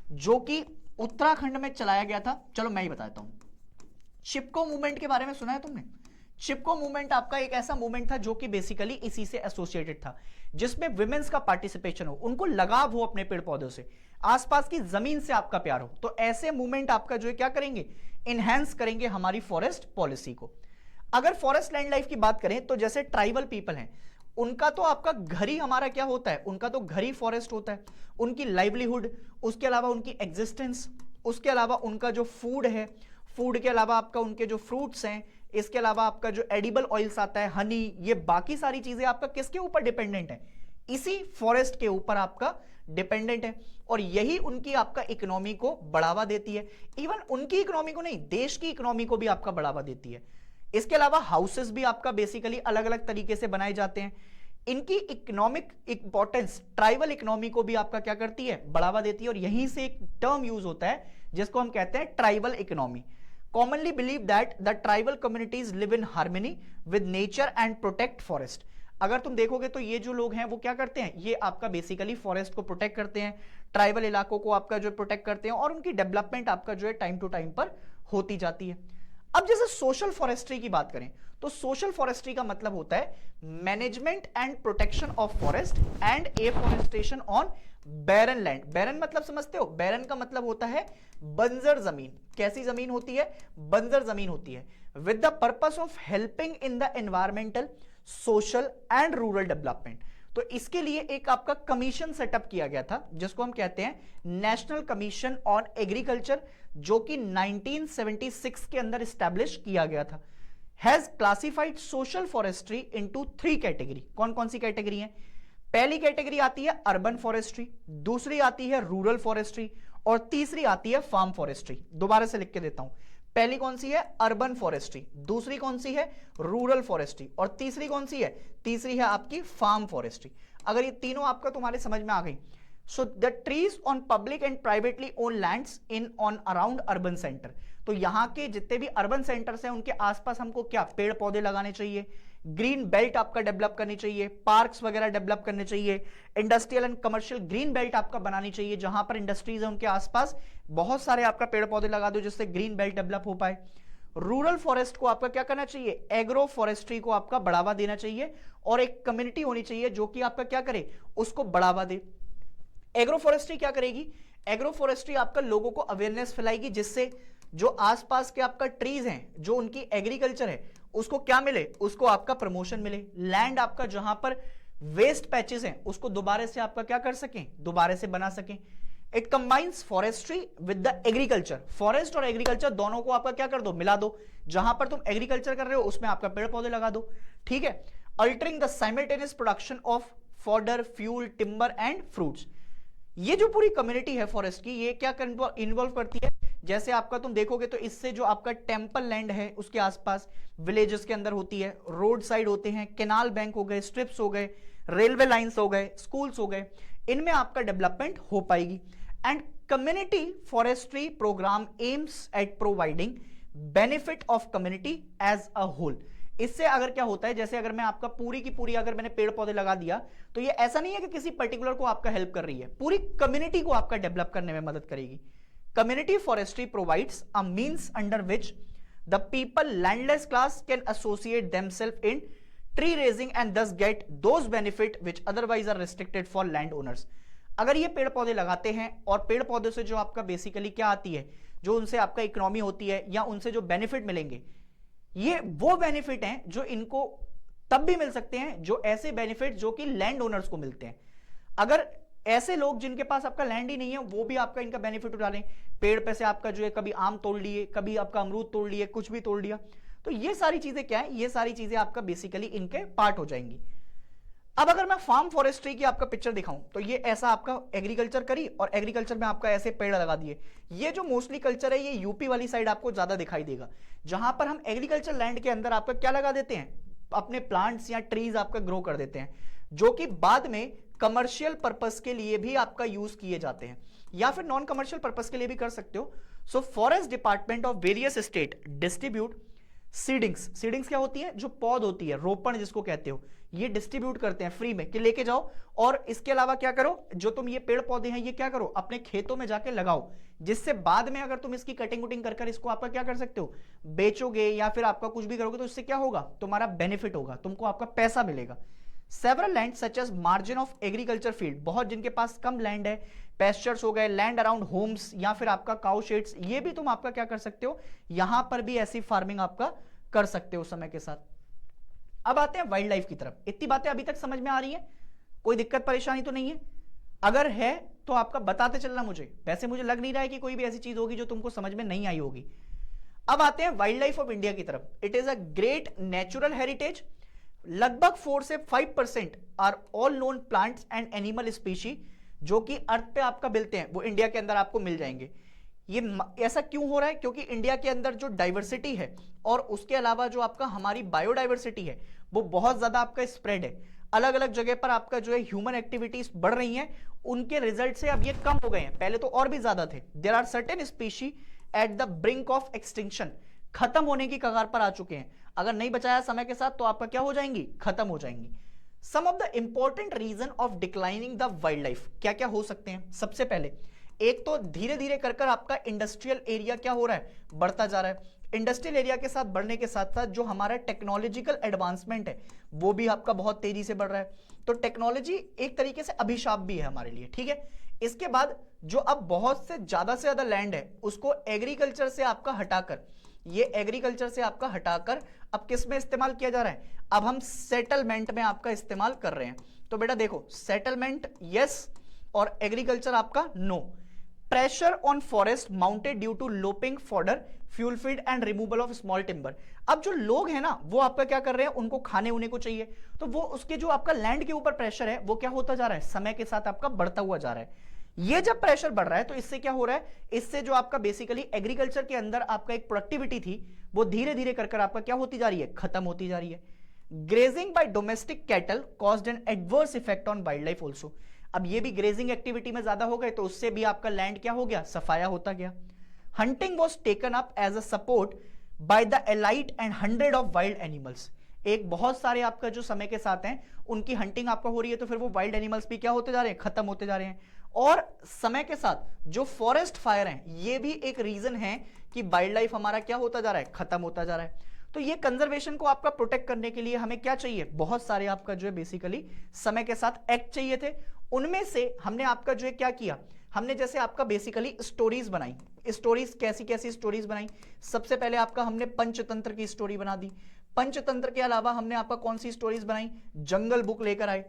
जो कि उत्तराखंड में चलाया गया था? चलो मैं ही बताता हूं। चिपको मूवमेंट के बारे में सुना है तुमने? चिपको मूवमेंट आपका एक ऐसा मूवमेंट था जो कि बेसिकली इसी से एसोसिएटेड था, जिसमें विमेंस का पार्टिसिपेशन हो, उनको लगाव हो अपने पेड़ पौधों से, आसपास की जमीन से आपका प्यार हो। तो ऐसे मूवमेंट आपका जो है क्या करेंगे, इनहेंस करेंगे हमारी फॉरेस्ट पॉलिसी को। अगर फॉरेस्ट लैंड लाइफ की बात करें तो जैसे ट्राइबल पीपल हैं, उनका तो आपका घर ही हमारा क्या होता है, उनका तो घर ही फॉरेस्ट होता है। उनकी लाइवलीहुड, उसके अलावा उनकी एग्जिस्टेंस, उसके अलावा उनका जो फूड है, फूड के अलावा आपका उनके जो फ्रूट्स हैं, इसके अलावा आपका जो एडिबल ऑयल्स आता है, हनी, ये बाकी सारी चीजें आपका किसके ऊपर डिपेंडेंट है, इसी फॉरेस्ट के ऊपर आपका डिपेंडेंट है। और यही उनकी आपका इकोनॉमी को बढ़ावा देती है। इवन उनकी इकोनॉमी को नहीं, देश की इकोनॉमी को भी आपका बढ़ावा देती है। इसके अलावा हाउसेस भी आपका बेसिकली अलग अलग तरीके से बनाए जाते हैं। इनकी इकोनॉमिक इंपॉर्टेंस ट्राइबल इकोनॉमी को भी आपका क्या करती है, बढ़ावा देती है। और यहीं से एक टर्म यूज होता है जिसको हम कहते हैं tribal economy. Commonly believe that the tribal communities live in harmony with nature and protect forest। अगर तुम देखोगे तो ये जो लोग हैं वो क्या करते हैं, ये आपका बेसिकली फॉरेस्ट को प्रोटेक्ट करते हैं, ट्राइबल इलाकों को आपका जो प्रोटेक्ट करते हैं और उनकी डेवलपमेंट आपका जो है टाइम टू टाइम पर होती जाती है। अब जैसे सोशल फॉरेस्ट्री की बात करें तो सोशल फॉरेस्ट्री का मतलब होता है management and protection of forest and afforestation on barren land. Barren मतलब समझते हो, बैरन का मतलब होता है बंजर जमीन। कैसी जमीन होती है, बंजर जमीन होती है। With the purpose of helping in the environmental, social and rural development. तो इसके लिए एक आपका कमीशन सेटअप किया गया था जिसको हम कहते हैं नेशनल कमीशन ऑन एग्रीकल्चर, जो कि 1976 के अंदर स्टैब्लिश किया गया था। Has classified social forestry into 3 category. कौन कौन सी कैटेगरी है? पहली कैटेगरी आती है अर्बन फॉरेस्ट्री, दूसरी आती है रूरल फॉरेस्ट्री और तीसरी आती है फार्म फॉरेस्ट्री। दोबारा से लिख के देता हूं, पहली कौन सी है अर्बन फॉरेस्ट्री, दूसरी कौन सी है रूरल फॉरेस्ट्री और तीसरी कौन सी है, तीसरी है आपकी फार्म फॉरेस्ट्री। अगर ये तीनों आपका तुम्हारे समझ में आ गई, so the trees on public and privately own lands in on around urban centre. तो यहां के जितने भी अर्बन सेंटर्स हैं उनके आसपास हमको क्या पेड़ पौधे लगाने चाहिए, ग्रीन बेल्ट आपका डेवलप करनी चाहिए, पार्क्स वगैरह डेवलप करने चाहिए, industrial and commercial green belt आपका बनानी चाहिए, जहां पर इंडस्ट्रीज है उनके आसपास बहुत सारे आपका पेड़ पौधे लगा दो जिससे ग्रीन बेल्ट डेवलप हो पाए। रूरल फॉरेस्ट को आपका क्या करना चाहिए, एग्रो फॉरेस्ट्री को आपका बढ़ावा देना चाहिए और एक कम्युनिटी होनी चाहिए जो कि आपका क्या करे, उसको बढ़ावा दे। एग्रो फॉरेस्ट्री क्या करेगी, एग्रो फॉरेस्ट्री आपका लोगों को अवेयरनेस फैलाएगी जिससे जो आसपास के आपका ट्रीज हैं, जो उनकी एग्रीकल्चर है उसको क्या मिले, उसको आपका प्रमोशन मिले। लैंड आपका जहां पर वेस्ट पैचेस हैं उसको दोबारा से आपका क्या कर सकें, दोबारा से बना सकें। It combines forestry with the agriculture, forest और एग्रीकल्चर दोनों को आपका क्या कर दो, मिला दो। जहां पर तुम एग्रीकल्चर कर रहे हो उसमें आपका पेड़ पौधे लगा दो, ठीक है। Altering the simultaneous production of fodder, fuel, timber and fruits. ये जो पूरी कम्युनिटी है फॉरेस्ट की, ये क्या इन्वॉल्व करती है, जैसे आपका तुम देखोगे तो इससे जो आपका टेंपल लैंड है उसके आसपास विलेजेस के अंदर होती है, रोड साइड होते हैं, कैनाल बैंक हो गए, स्ट्रिप्स हो गए, रेलवे लाइंस हो गए, स्कूल्स हो गए, इनमें आपका डेवलपमेंट हो पाएगी। And community forestry programme aims at providing benefit of community as a whole. इससे अगर क्या होता है, जैसे अगर मैं आपका पूरी की पूरी अगर मैंने पेड़ पौधे लगा दिया तो ये ऐसा नहीं है कि किसी पर्टिकुलर को आपका हेल्प कर रही है, पूरी कम्युनिटी को आपका डेवलप करने में मदद करेगी। Community forestry provides a means under which the people landless class can associate themselves in tree raising and thus get those benefit which otherwise are restricted for landowners। अगर ये पेड़ पौधे लगाते हैं और पेड़ पौधे से जो आपका बेसिकली क्या आती है, जो उनसे आपका इकोनॉमी होती है या उनसे जो बेनिफिट मिलेंगे, ये वो बेनिफिट हैं जो इनको तब भी मिल सकते हैं जो ऐसे बेनिफिट जो कि लैंड ओनर्स को मिलते हैं। अगर ऐसे लोग जिनके पास आपका लैंड ही नहीं है वो भी आपका इनका बेनिफिट उठा लें, पेड़ पे से आपका जो है कभी आम तोड़ लिए, कभी आपका अमरूद तोड़ लिए, कुछ भी तोड़ लिया, तो ये सारी चीजें क्या है, ये सारी चीजें आपका बेसिकली इनके पार्ट हो जाएंगी। अब अगर मैं फार्म फॉरेस्ट्री की आपका पिक्चर दिखाऊं तो ये ऐसा आपका एग्रीकल्चर करी और एग्रीकल्चर में आपका ऐसे पेड़ लगा दिए। ये जो मोस्टली कल्चर है ये यूपी वाली साइड आपको ज्यादा दिखाई देगा, जहां पर हम एग्रीकल्चर लैंड के अंदर आपका क्या लगा देते हैं, अपने प्लांट्स या ट्रीज आपका ग्रो कर देते हैं, जो कि बाद में कमर्शियल पर्पस के लिए भी आपका यूज किए जाते हैं या फिर नॉन कमर्शियल पर्पस के लिए भी कर सकते हो। So forest department of various state distribute seedlings, seedlings क्या होती है, जो पौध होती है, रोपण जिसको कहते हो, ये डिस्ट्रीब्यूट करते हैं फ्री में कि लेके जाओ और इसके अलावा क्या करो, जो तुम ये पेड़ पौधे हैं ये क्या करो, अपने खेतों में जाके लगाओ, जिससे बाद में अगर तुम इसकी कटिंग वटिंग कर इसको आपका क्या कर सकते हो, बेचोगे या फिर आपका कुछ भी करोगे तो इससे क्या होगा, तुम्हारा बेनिफिट होगा, तुमको आपका पैसा मिलेगा। Several land such as margin of agriculture field, बहुत जिनके पास कम लैंड है, पेस्चर्स हो गए, लैंड अराउंड होम्स या फिर आपका काउ शेड्स, ये भी तुम आपका क्या कर सकते हो, यहां पर भी ऐसी फार्मिंग आपका कर सकते हो समय के साथ। अब आते हैं वाइल्ड लाइफ की तरफ। इतनी बातें अभी तक समझ में आ रही है, कोई दिक्कत परेशानी तो नहीं है? अगर है तो आपका बताते चलना मुझे, वैसे मुझे लग नहीं रहा है कि कोई भी ऐसी चीज होगी जो तुमको समझ में नहीं आई होगी। अब आते हैं वाइल्ड लाइफ ऑफ इंडिया की तरफ। It is a great natural heritage, लगभग 4 से 5% are all known plants and animal species जो कि अर्थ पे आपका मिलते हैं वो इंडिया के अंदर आपको मिल जाएंगे। ये ऐसा क्यों हो रहा है, क्योंकि इंडिया के अंदर जो डाइवर्सिटी है और उसके अलावा जो आपका हमारी बायोडाइवर्सिटी है वो बहुत ज्यादा आपका स्प्रेड है, अलग अलग जगह पर आपका जो है ह्यूमन एक्टिविटीज बढ़ रही हैं, उनके रिजल्ट से अब ये कम हो गए हैं, पहले तो और भी ज्यादा थे। There are certain species at the brink of extinction, खत्म होने की कगार पर आ चुके हैं, अगर नहीं बचाया समय के साथ तो आपका क्या हो जाएंगी, खत्म हो जाएंगी। Some of the important reason of declining the wild life क्या क्या हो सकते हैं? सबसे पहले एक तो धीरे धीरे कर आपका इंडस्ट्रियल एरिया क्या हो रहा है, बढ़ता जा रहा है। इंडस्ट्रियल एरिया के साथ बढ़ने के साथ साथ जो हमारा टेक्नोलॉजिकल एडवांसमेंट है वो भी आपका बहुत तेजी से बढ़ रहा है, तो टेक्नोलॉजी एक तरीके से अभिशाप भी है हमारे लिए, ठीक है। इसके बाद जो अब बहुत से ज्यादा लैंड है उसको एग्रीकल्चर से आपका हटाकर, ये एग्रीकल्चर से आपका हटाकर अब किस में इस्तेमाल किया जा रहा है, अब हम सेटलमेंट में आपका इस्तेमाल कर रहे हैं। तो बेटा देखो, सेटलमेंट यस और एग्रीकल्चर आपका no. Pressure on forest mounted due to lopping fodder fuel feed and removal of small timber. अब जो लोग हैं ना वो आपका क्या कर रहे हैं, उनको खाने उने को चाहिए, तो वो उसके जो आपका लैंड के ऊपर प्रेशर है वो क्या होता जा रहा है, समय के साथ आपका बढ़ता हुआ जा रहा है। ये जब प्रेशर बढ़ रहा है तो इससे क्या हो रहा है, इससे जो आपका बेसिकली एग्रीकल्चर के अंदर आपका एक प्रोडक्टिविटी थी वो धीरे धीरे कर आपका क्या होती जा रही है, खत्म होती जा रही है। Grazing bye domestic cattle caused an adverse effect on wild life also. अब ये भी ग्रेजिंग एक्टिविटी में ज्यादा हो गए तो उससे भी आपका लैंड क्या हो गया, सफाया होता गया। Hunting was taken up as a support by the elite and 100 of wild animals. एक बहुत सारे आपका जो समय के साथ हैं उनकी हंटिंग आपका हो रही है, तो फिर वो वाइल्ड एनिमल्स भी क्या होते जा रहे हैं, खत्म होते जा रहे हैं। और समय के साथ जो फॉरेस्ट फायर हैं ये भी एक रीजन है कि वाइल्ड लाइफ हमारा क्या होता जा रहा है, खत्म होता जा रहा है। तो ये कंजर्वेशन को आपका प्रोटेक्ट करने के लिए हमें क्या चाहिए, बहुत सारे आपका जो है बेसिकली समय के साथ एक्ट चाहिए थे। उनमें से हमने आपका जो है क्या किया, हमने जैसे आपका बेसिकली स्टोरीज बनाई। स्टोरीज कैसी कैसी स्टोरीज बनाई, सबसे पहले आपका हमने पंचतंत्र की स्टोरी बना दी। पंचतंत्र के अलावा हमने आपका कौन सी स्टोरीज बनाई, जंगल बुक लेकर आए।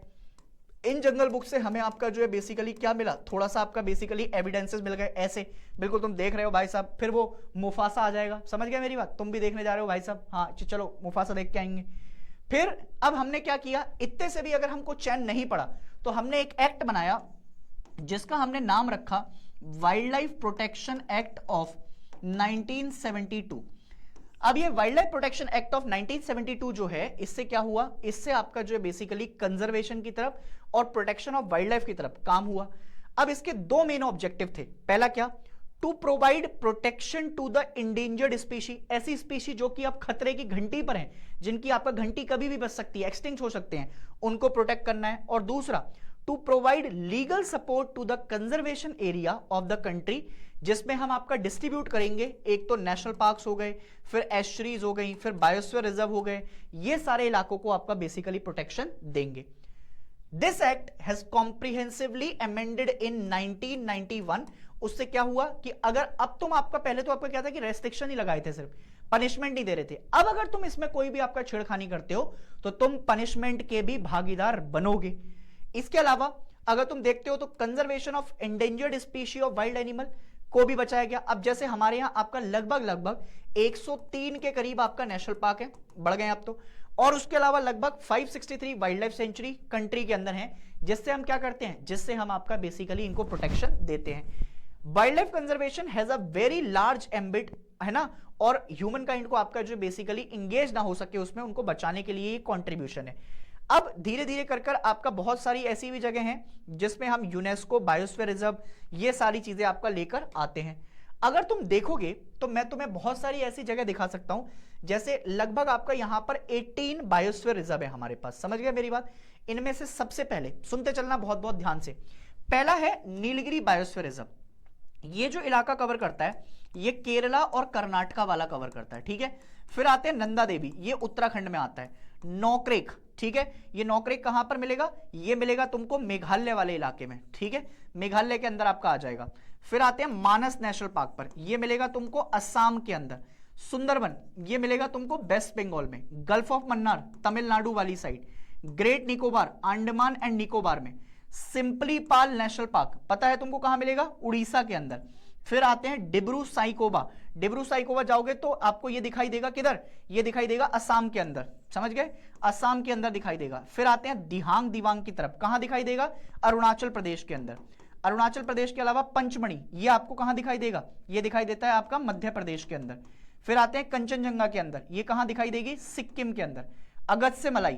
इन जंगल बुक से हमें आपका जो है बेसिकली क्या मिला, थोड़ा सा आपका बेसिकली एविडेंसेस मिल गए। ऐसे बिल्कुल तुम देख रहे हो भाई साहब, फिर वो मुफासा आ जाएगा, समझ गए मेरी बात, तुम भी देखने जा रहे हो भाई साहब, हाँ चलो मुफासा देख के आएंगे। फिर अब हमने क्या किया, इतने से भी अगर हमको चैन नहीं पड़ा तो हमने एक एक्ट बनाया जिसका हमने नाम रखा wild life protection act of 1972। अब ये wild life protection act of 1972 जो है, इससे क्या हुआ, इससे आपका जो है बेसिकली कंजर्वेशन की तरफ और प्रोटेक्शन ऑफ वाइल्ड लाइफ की तरफ काम हुआ। अब इसके दो मेन ऑब्जेक्टिव थे। पहला क्या, to provide protection to the endangered species, ऐसी स्पीशी जो कि आप खतरे की घंटी पर हैं, जिनकी आपका घंटी कभी भी बच सकती है, एक्सटिंक्ट हो सकते हैं, उनको प्रोटेक्ट करना है। और दूसरा, to provide legal support to the conservation area of the country, जिसमें हम आपका डिस्ट्रीब्यूट करेंगे, एक तो नेशनल पार्क्स हो गए, फिर एस्चुरीज हो गई, फिर बायोस्फीयर रिजर्व हो गए, ये सारे इलाकों को आपका बेसिकली प्रोटेक्शन देंगे। This act has comprehensively amended in 1991। उससे क्या हुआ कि अगर अब तुम आपका, पहले तो आपका क्या था कि रेस्ट्रिक्शन ही लगाए थे, सिर्फ पनिशमेंट नहीं दे रहे थे। अब अगर तुम इसमें कोई भी आपका छेड़खानी करते हो तो तुम पनिशमेंट के भी भागीदार बनोगे। इसके अलावा अगर तुम देखते हो तो conservation of endangered species of wild animal को भी बचाया गया। अब जैसे हमारे यहां आपका लगभग 103 के करीब आपका नेशनल पार्क है, बढ़ गए अब तो, और उसके अलावा लगभग 563 वाइल्ड लाइफ सेंचुरी कंट्री के अंदर है, जिससे हम क्या करते हैं, जिससे हम आपका बेसिकली इनको प्रोटेक्शन देते हैं। Wild life conservation has a very large ambit, है ना, और ह्यूमन काइंड को आपका जो बेसिकली इंगेज ना हो सके उसमें, उनको बचाने के लिए ये कॉन्ट्रीब्यूशन है। अब धीरे धीरे कर आपका बहुत सारी ऐसी भी जगह हैं जिसमें हम यूनेस्को, बायोस्फीयर रिजर्व, ये सारी चीजें आपका लेकर आते हैं। अगर तुम देखोगे तो मैं तुम्हें बहुत सारी ऐसी जगह दिखा सकता हूं, जैसे लगभग आपका यहां पर 18 बायोस्फीयर रिजर्व है हमारे पास, समझ गए मेरी बात। इनमें से सबसे पहले सुनते चलना बहुत बहुत ध्यान से, पहला है नीलगिरी बायोस्फीयर रिजर्व। ये जो इलाका कवर करता है ये केरला और कर्नाटका वाला कवर करता है, ठीक है। फिर आते हैं नंदा देवी, ये उत्तराखंड में आता है। नौक्रेक, ठीक है, ये नौक्रेक कहां पर मिलेगा, ये मिलेगा तुमको मेघालय वाले इलाके में, ठीक है, मेघालय के अंदर आपका आ जाएगा। फिर आते हैं मानस नेशनल पार्क पर, ये मिलेगा तुमको असम के अंदर। सुंदरबन ये मिलेगा तुमको वेस्ट बंगाल में। गल्फ ऑफ मन्नार तमिलनाडु वाली side. Great Nicobar Andaman and Nicobar में। सिंपली पाल नेशनल पार्क पता है तुमको कहां मिलेगा, उड़ीसा के अंदर। फिर आते हैं डिब्रू साइकोबा। डिब्रू साइकोबा जाओगे तो आपको ये दिखाई देगा किधर, ये दिखाई देगा असम के अंदर, समझ गए, असम के अंदर दिखाई देगा। फिर आते हैं दिहांग दिवांग की तरफ, कहां दिखाई देगा, अरुणाचल प्रदेश के अंदर। अरुणाचल प्रदेश के अलावा पंचमढ़ी, ये आपको कहां दिखाई देगा, ये दिखाई देता है आपका मध्य प्रदेश के अंदर। फिर आते हैं कंचनजंगा के अंदर, ये कहां दिखाई देगी, सिक्किम के अंदर। अगस्त्य मलाई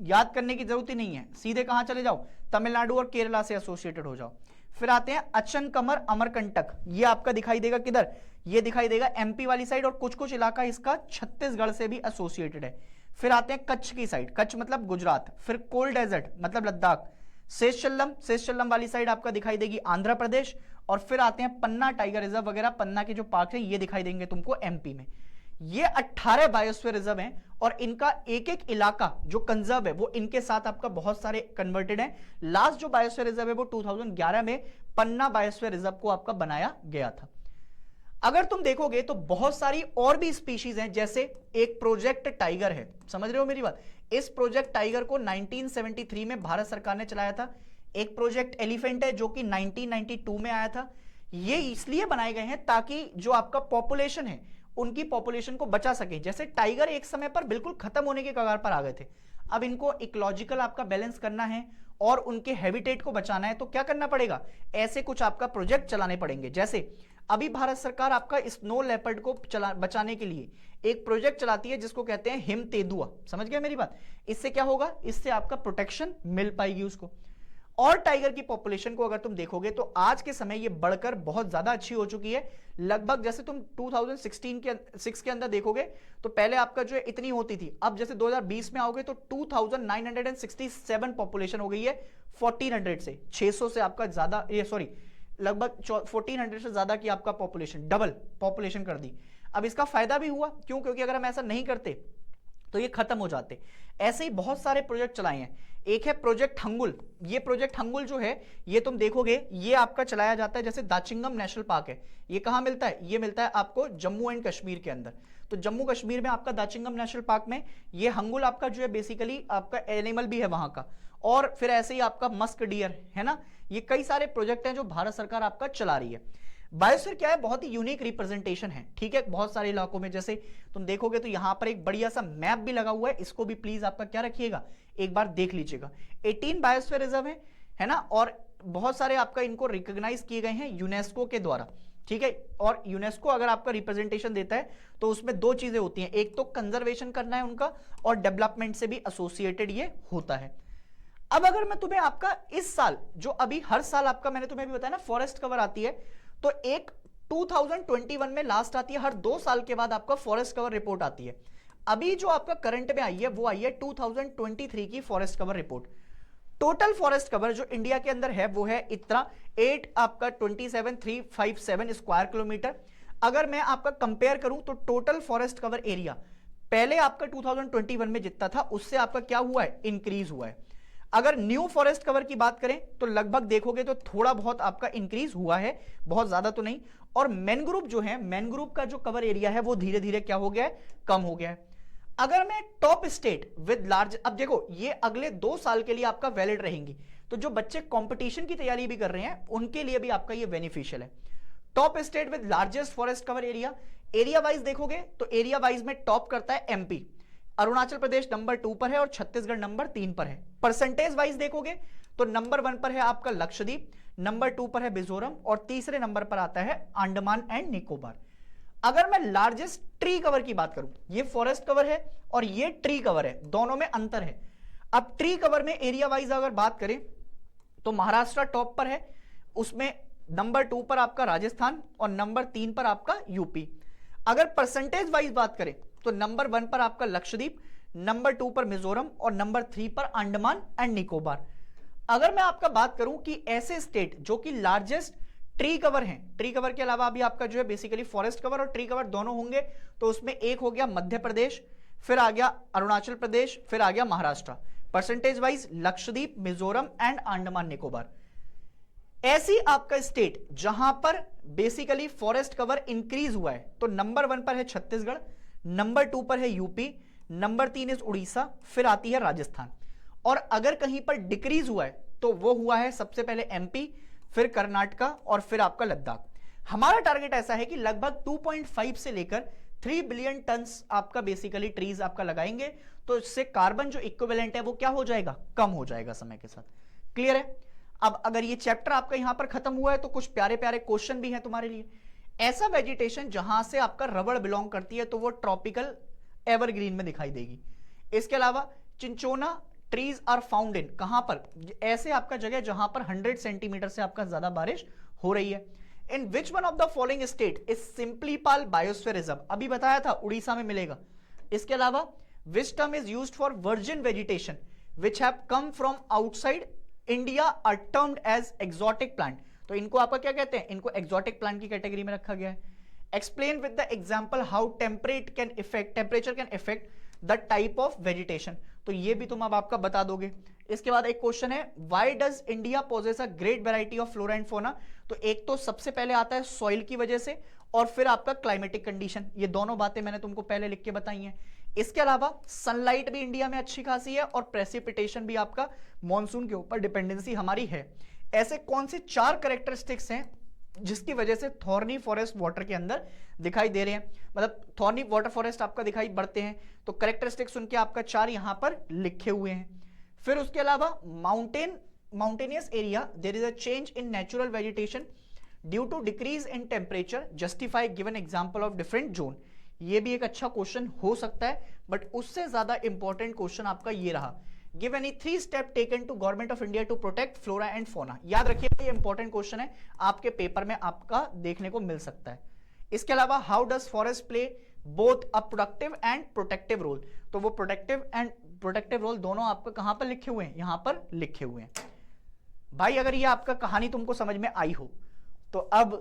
याद करने की जरूरत ही नहीं है, सीधे कहां चले जाओ, तमिलनाडु और केरला से एसोसिएटेड हो जाओ। फिर आते हैं अचनकमर अमरकंटक, ये आपका दिखाई देगा किधर, ये दिखाई देगा एमपी वाली साइड, और कुछ कुछ इलाका इसका छत्तीसगढ़ से भी एसोसिएटेड है। फिर आते हैं कच्छ की साइड, कच्छ मतलब गुजरात। फिर कोल्ड डेजर्ट मतलब लद्दाख। शेषचल्लम वाली साइड आपका दिखाई देगी आंध्र प्रदेश। और फिर आते हैं पन्ना टाइगर रिजर्व वगैरह, पन्ना के जो पार्क है ये दिखाई देंगे तुमको एमपी में। ये 18 बायोस्फीयर रिजर्व हैं और इनका एक एक इलाका जो कंजर्व है वो इनके साथ आपका बहुत सारे कन्वर्टेड है। लास्ट जो बायोस्फीयर रिजर्व है वो 2011 में पन्ना बायोस्फीयर रिजर्व को आपका बनाया गया था। अगर तुम देखोगे तो बहुत सारी और भी स्पीशीज हैं, जैसे एक प्रोजेक्ट टाइगर है, समझ रहे हो मेरी बात। इस प्रोजेक्ट टाइगर को 1973 में भारत सरकार ने चलाया था। एक प्रोजेक्ट एलिफेंट है जो कि 1992 में आया था। ये इसलिए बनाए गए हैं ताकि जो आपका पॉपुलेशन है उनकी पॉपुलेशन को बचा सके। जैसे टाइगर एक समय पर बिल्कुल खत्म होने के कगार पर आ गए थे, अब इनको इकोलॉजिकल आपका बैलेंस करना है और उनके हैबिटेट को बचाना है, तो क्या करना पड़ेगा, ऐसे कुछ आपका प्रोजेक्ट चलाने पड़ेंगे। जैसे अभी भारत सरकार आपका स्नो लेपर्ड को बचाने के लिए एक प्रोजेक्ट चलाती है जिसको कहते हैं हिम तेंदुआ। समझ गए मेरी बात? इससे क्या होगा, इससे आपका प्रोटेक्शन मिल पाएगी उसको। और टाइगर की पॉपुलेशन को अगर तुम देखोगे तो आज के समय ये बढ़कर बहुत ज्यादा अच्छी हो चुकी है। लगभग जैसे तुम 2016 के 6 के अंदर देखोगे तो पहले आपका जो है इतनी होती थी, अब जैसे 2020 में आओगे तो 2967 पॉपुलेशन हो गई है 1400 से, 600 से आपका ज्यादा, ये सॉरी लगभग 1400 से ज्यादा की आपका पॉपुलेशन, डबल पॉपुलेशन कर दी। अब इसका फायदा भी हुआ, क्यों? क्योंकि अगर हम ऐसा नहीं करते तो ये खत्म हो जाते। ऐसे ही बहुत सारे प्रोजेक्ट चलाए हैं। एक है प्रोजेक्ट हंगुल। ये प्रोजेक्ट हंगुल जो है ये तुम देखोगे ये आपका चलाया जाता है, जैसे दाचिंगम नेशनल पार्क है, ये कहां मिलता है, ये मिलता है आपको जम्मू एंड कश्मीर के अंदर। तो जम्मू कश्मीर में आपका दाचिंगम नेशनल पार्क में ये हंगुल आपका जो है बेसिकली आपका एनिमल भी है वहां का। और फिर ऐसे ही आपका मस्क डियर है ना, ये कई सारे प्रोजेक्ट हैं जो भारत सरकार आपका चला रही है। बायोस्फीयर क्या है, बहुत ही यूनिक रिप्रेजेंटेशन है, ठीक है, बहुत सारे इलाकों में। जैसे तुम देखोगे तो यहां पर एक बढ़िया सा मैप भी लगा हुआ है, इसको भी प्लीज आपका क्या रखिएगा, एक बार देख लीजिएगा। 18 बायोस्फीयर रिजर्व है ना, और बहुत सारे आपका इनको रिकॉग्नाइज किए गए हैं यूनेस्को के द्वारा, ठीक है। और यूनेस्को अगर आपका रिप्रेजेंटेशन देता है तो उसमें दो चीजें होती हैं, एक तो कंजर्वेशन करना है उनका, और डेवलपमेंट से भी एसोसिएटेड ये होता है। अब अगर मैं तुम्हें आपका इस साल जो अभी हर साल आपका मैंने तुम्हें भी बताया ना फॉरेस्ट कवर आती है, तो एक 2021 में लास्ट आती है, हर 2 साल के बाद आपका फॉरेस्ट कवर रिपोर्ट आती है। अभी जो आपका करंट में आई है वो आई है 2023 की forest cover report. Total forest cover जो इंडिया के अंदर है वो है इतना 8 आपका 27357 स्क्वायर किलोमीटर। अगर मैं आपका कंपेयर करूं तो टोटल फॉरेस्ट कवर एरिया पहले आपका 2021 में जितना था उससे आपका क्या हुआ है, इंक्रीज हुआ है। अगर न्यू फॉरेस्ट कवर की बात करें तो लगभग देखोगे तो थोड़ा बहुत आपका इंक्रीज हुआ है, बहुत ज्यादा तो नहीं। और मैनग्रोव जो है, मैनग्रोव का जो कवर एरिया है वो धीरे धीरे क्या हो गया है, कम हो गया है। अगर मैं टॉप स्टेट विद लार्ज, अब देखो ये अगले 2 साल के लिए आपका वैलिड रहेंगी, तो जो बच्चे कंपटीशन की तैयारी भी कर रहे हैं उनके लिए भी आपका ये बेनिफिशियल है। Top state with largest forest cover area, area wise देखोगे तो एरिया वाइज में टॉप करता है एमपी, अरुणाचल प्रदेश नंबर 2 पर है और छत्तीसगढ़ नंबर 3 पर है। परसेंटेज वाइज देखोगे तो नंबर 1 पर है आपका लक्षद्वीप, नंबर 2 पर है मिजोरम और तीसरे नंबर पर आता है अंडमान एंड निकोबार। अगर मैं लार्जेस्ट ट्री कवर की बात करूं, ये फॉरेस्ट कवर है और ये ट्री कवर है, दोनों में अंतर है। अब ट्री कवर में एरिया वाइज अगर बात करें तो महाराष्ट्र टॉप पर है, उसमें नंबर 2 पर आपका राजस्थान और नंबर 3 पर आपका यूपी। अगर परसेंटेज वाइज बात करें तो नंबर 1 पर आपका लक्षद्वीप, नंबर 2 पर मिजोरम और नंबर 3 पर अंडमान एंड निकोबार। अगर मैं आपका बात करूं कि ऐसे स्टेट जो कि लार्जेस्ट ट्री कवर हैं, ट्री कवर के अलावा अभी आपका जो है बेसिकली फॉरेस्ट कवर और ट्री कवर दोनों होंगे, तो उसमें एक हो गया मध्य प्रदेश, फिर आ गया अरुणाचल प्रदेश, फिर आ गया Maharashtra. Percentage wise Lakshadweep, Mizoram and Andaman Nicobar. ऐसी आपका स्टेट जहां पर बेसिकली फॉरेस्ट कवर इंक्रीज हुआ है, तो नंबर 1 पर है छत्तीसगढ़, नंबर 2 पर है यूपी, नंबर 3 इज उड़ीसा, फिर आती है राजस्थान। और अगर कहीं पर डिक्रीज हुआ है तो वो हुआ है सबसे पहले एमपी, फिर कर्नाटका और फिर आपका लद्दाख। हमारा टारगेट ऐसा है कि लगभग 2.5 से लेकर 3 बिलियन टन आपका बेसिकली ट्रीज आपका लगाएंगे, तो इससे कार्बन जो इक्विवेलेंट है वो क्या हो जाएगा, कम हो जाएगा समय के साथ। क्लियर है? अब अगर ये चैप्टर आपका यहां पर खत्म हुआ है तो कुछ प्यारे प्यारे क्वेश्चन भी हैं तुम्हारे लिए। ऐसा वेजिटेशन जहां से आपका रबड़ बिलोंग करती है तो वो ट्रॉपिकल एवरग्रीन में दिखाई देगी। इसके अलावा चिंचोना ट्रीज आर फाउंड इन, कहां पर, ऐसे आपका जगह जहां पर 100 सेंटीमीटर से आपका ज्यादा बारिश हो रही है। In which one of the following state is Similipal biosphere reserve, अभी बताया था उड़ीसा में मिलेगा। इसके अलावा which term is used for virgin vegetation which have come from outside India are termed as exotic plant, तो इनको आपका क्या कहते हैं, इनको एक्सोटिक प्लांट की कैटेगरी में रखा गया है। Explain with the example how temperature can effect the type of vegetation, तो ये भी तुम अब आपका बता दोगे। इसके बाद एक क्वेश्चन है why does India possess a great variety of flora and fauna, तो एक तो सबसे पहले आता है सॉइल की वजह से और फिर आपका क्लाइमेटिक कंडीशन, ये दोनों बातें मैंने तुमको पहले लिख के बताई हैं। इसके अलावा सनलाइट भी इंडिया में अच्छी खासी है और प्रेसिपिटेशन भी आपका मॉनसून के ऊपर डिपेंडेंसी हमारी है। ऐसे कौन से 4 कैरेक्टरिस्टिक्स हैं जिसकी वजह से थॉर्नी फॉरेस्ट वाटर के अंदर दिखाई दे रहे हैं, मतलब थॉर्नी वाटर फॉरेस्ट आपका दिखाई पड़ते हैं। तो करेक्टरिस्टिक्स उनके आपका 4 यहां पर लिखे हुए हैं। फिर उसके अलावा mountainous area, there is a change in natural vegetation due to decrease in temperature, justify given example of different zone. ये भी एक अच्छा क्वेश्चन हो सकता है, बट उससे ज्यादा इंपॉर्टेंट क्वेश्चन आपका ये रहा, give any 3 step taken to government of India to protect flora and fauna. याद रखिए ये इंपॉर्टेंट क्वेश्चन है, आपके पेपर में आपका देखने को मिल सकता है। इसके अलावा how does forest play both a productive and protective role, तो वो प्रोटेक्टिव रोल दोनों आपका कहां पर लिखे हुए हैं, यहां पर लिखे हुए हैं। भाई अगर ये आपका कहानी तुमको समझ में आई हो तो अब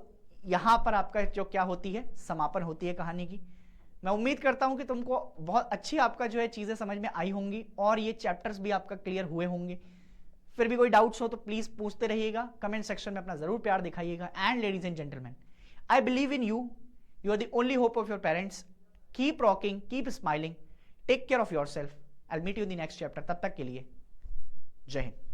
यहां पर आपका जो क्या होती है, समापन होती है कहानी की। मैं उम्मीद करता हूं कि तुमको बहुत अच्छी आपका जो है चीजें समझ में आई होंगी और ये चैप्टर्स भी आपका क्लियर हुए होंगे। फिर भी कोई डाउट्स हो तो प्लीज पूछते रहिएगा, कमेंट सेक्शन में अपना जरूर प्यार दिखाइएगा। And ladies and gentleman, I believe in you, you are the only hope of your parents. Keep rocking, keep smiling, take care of yourself. I will meet you in the next chapter. तब तक के लिए जय हिंद।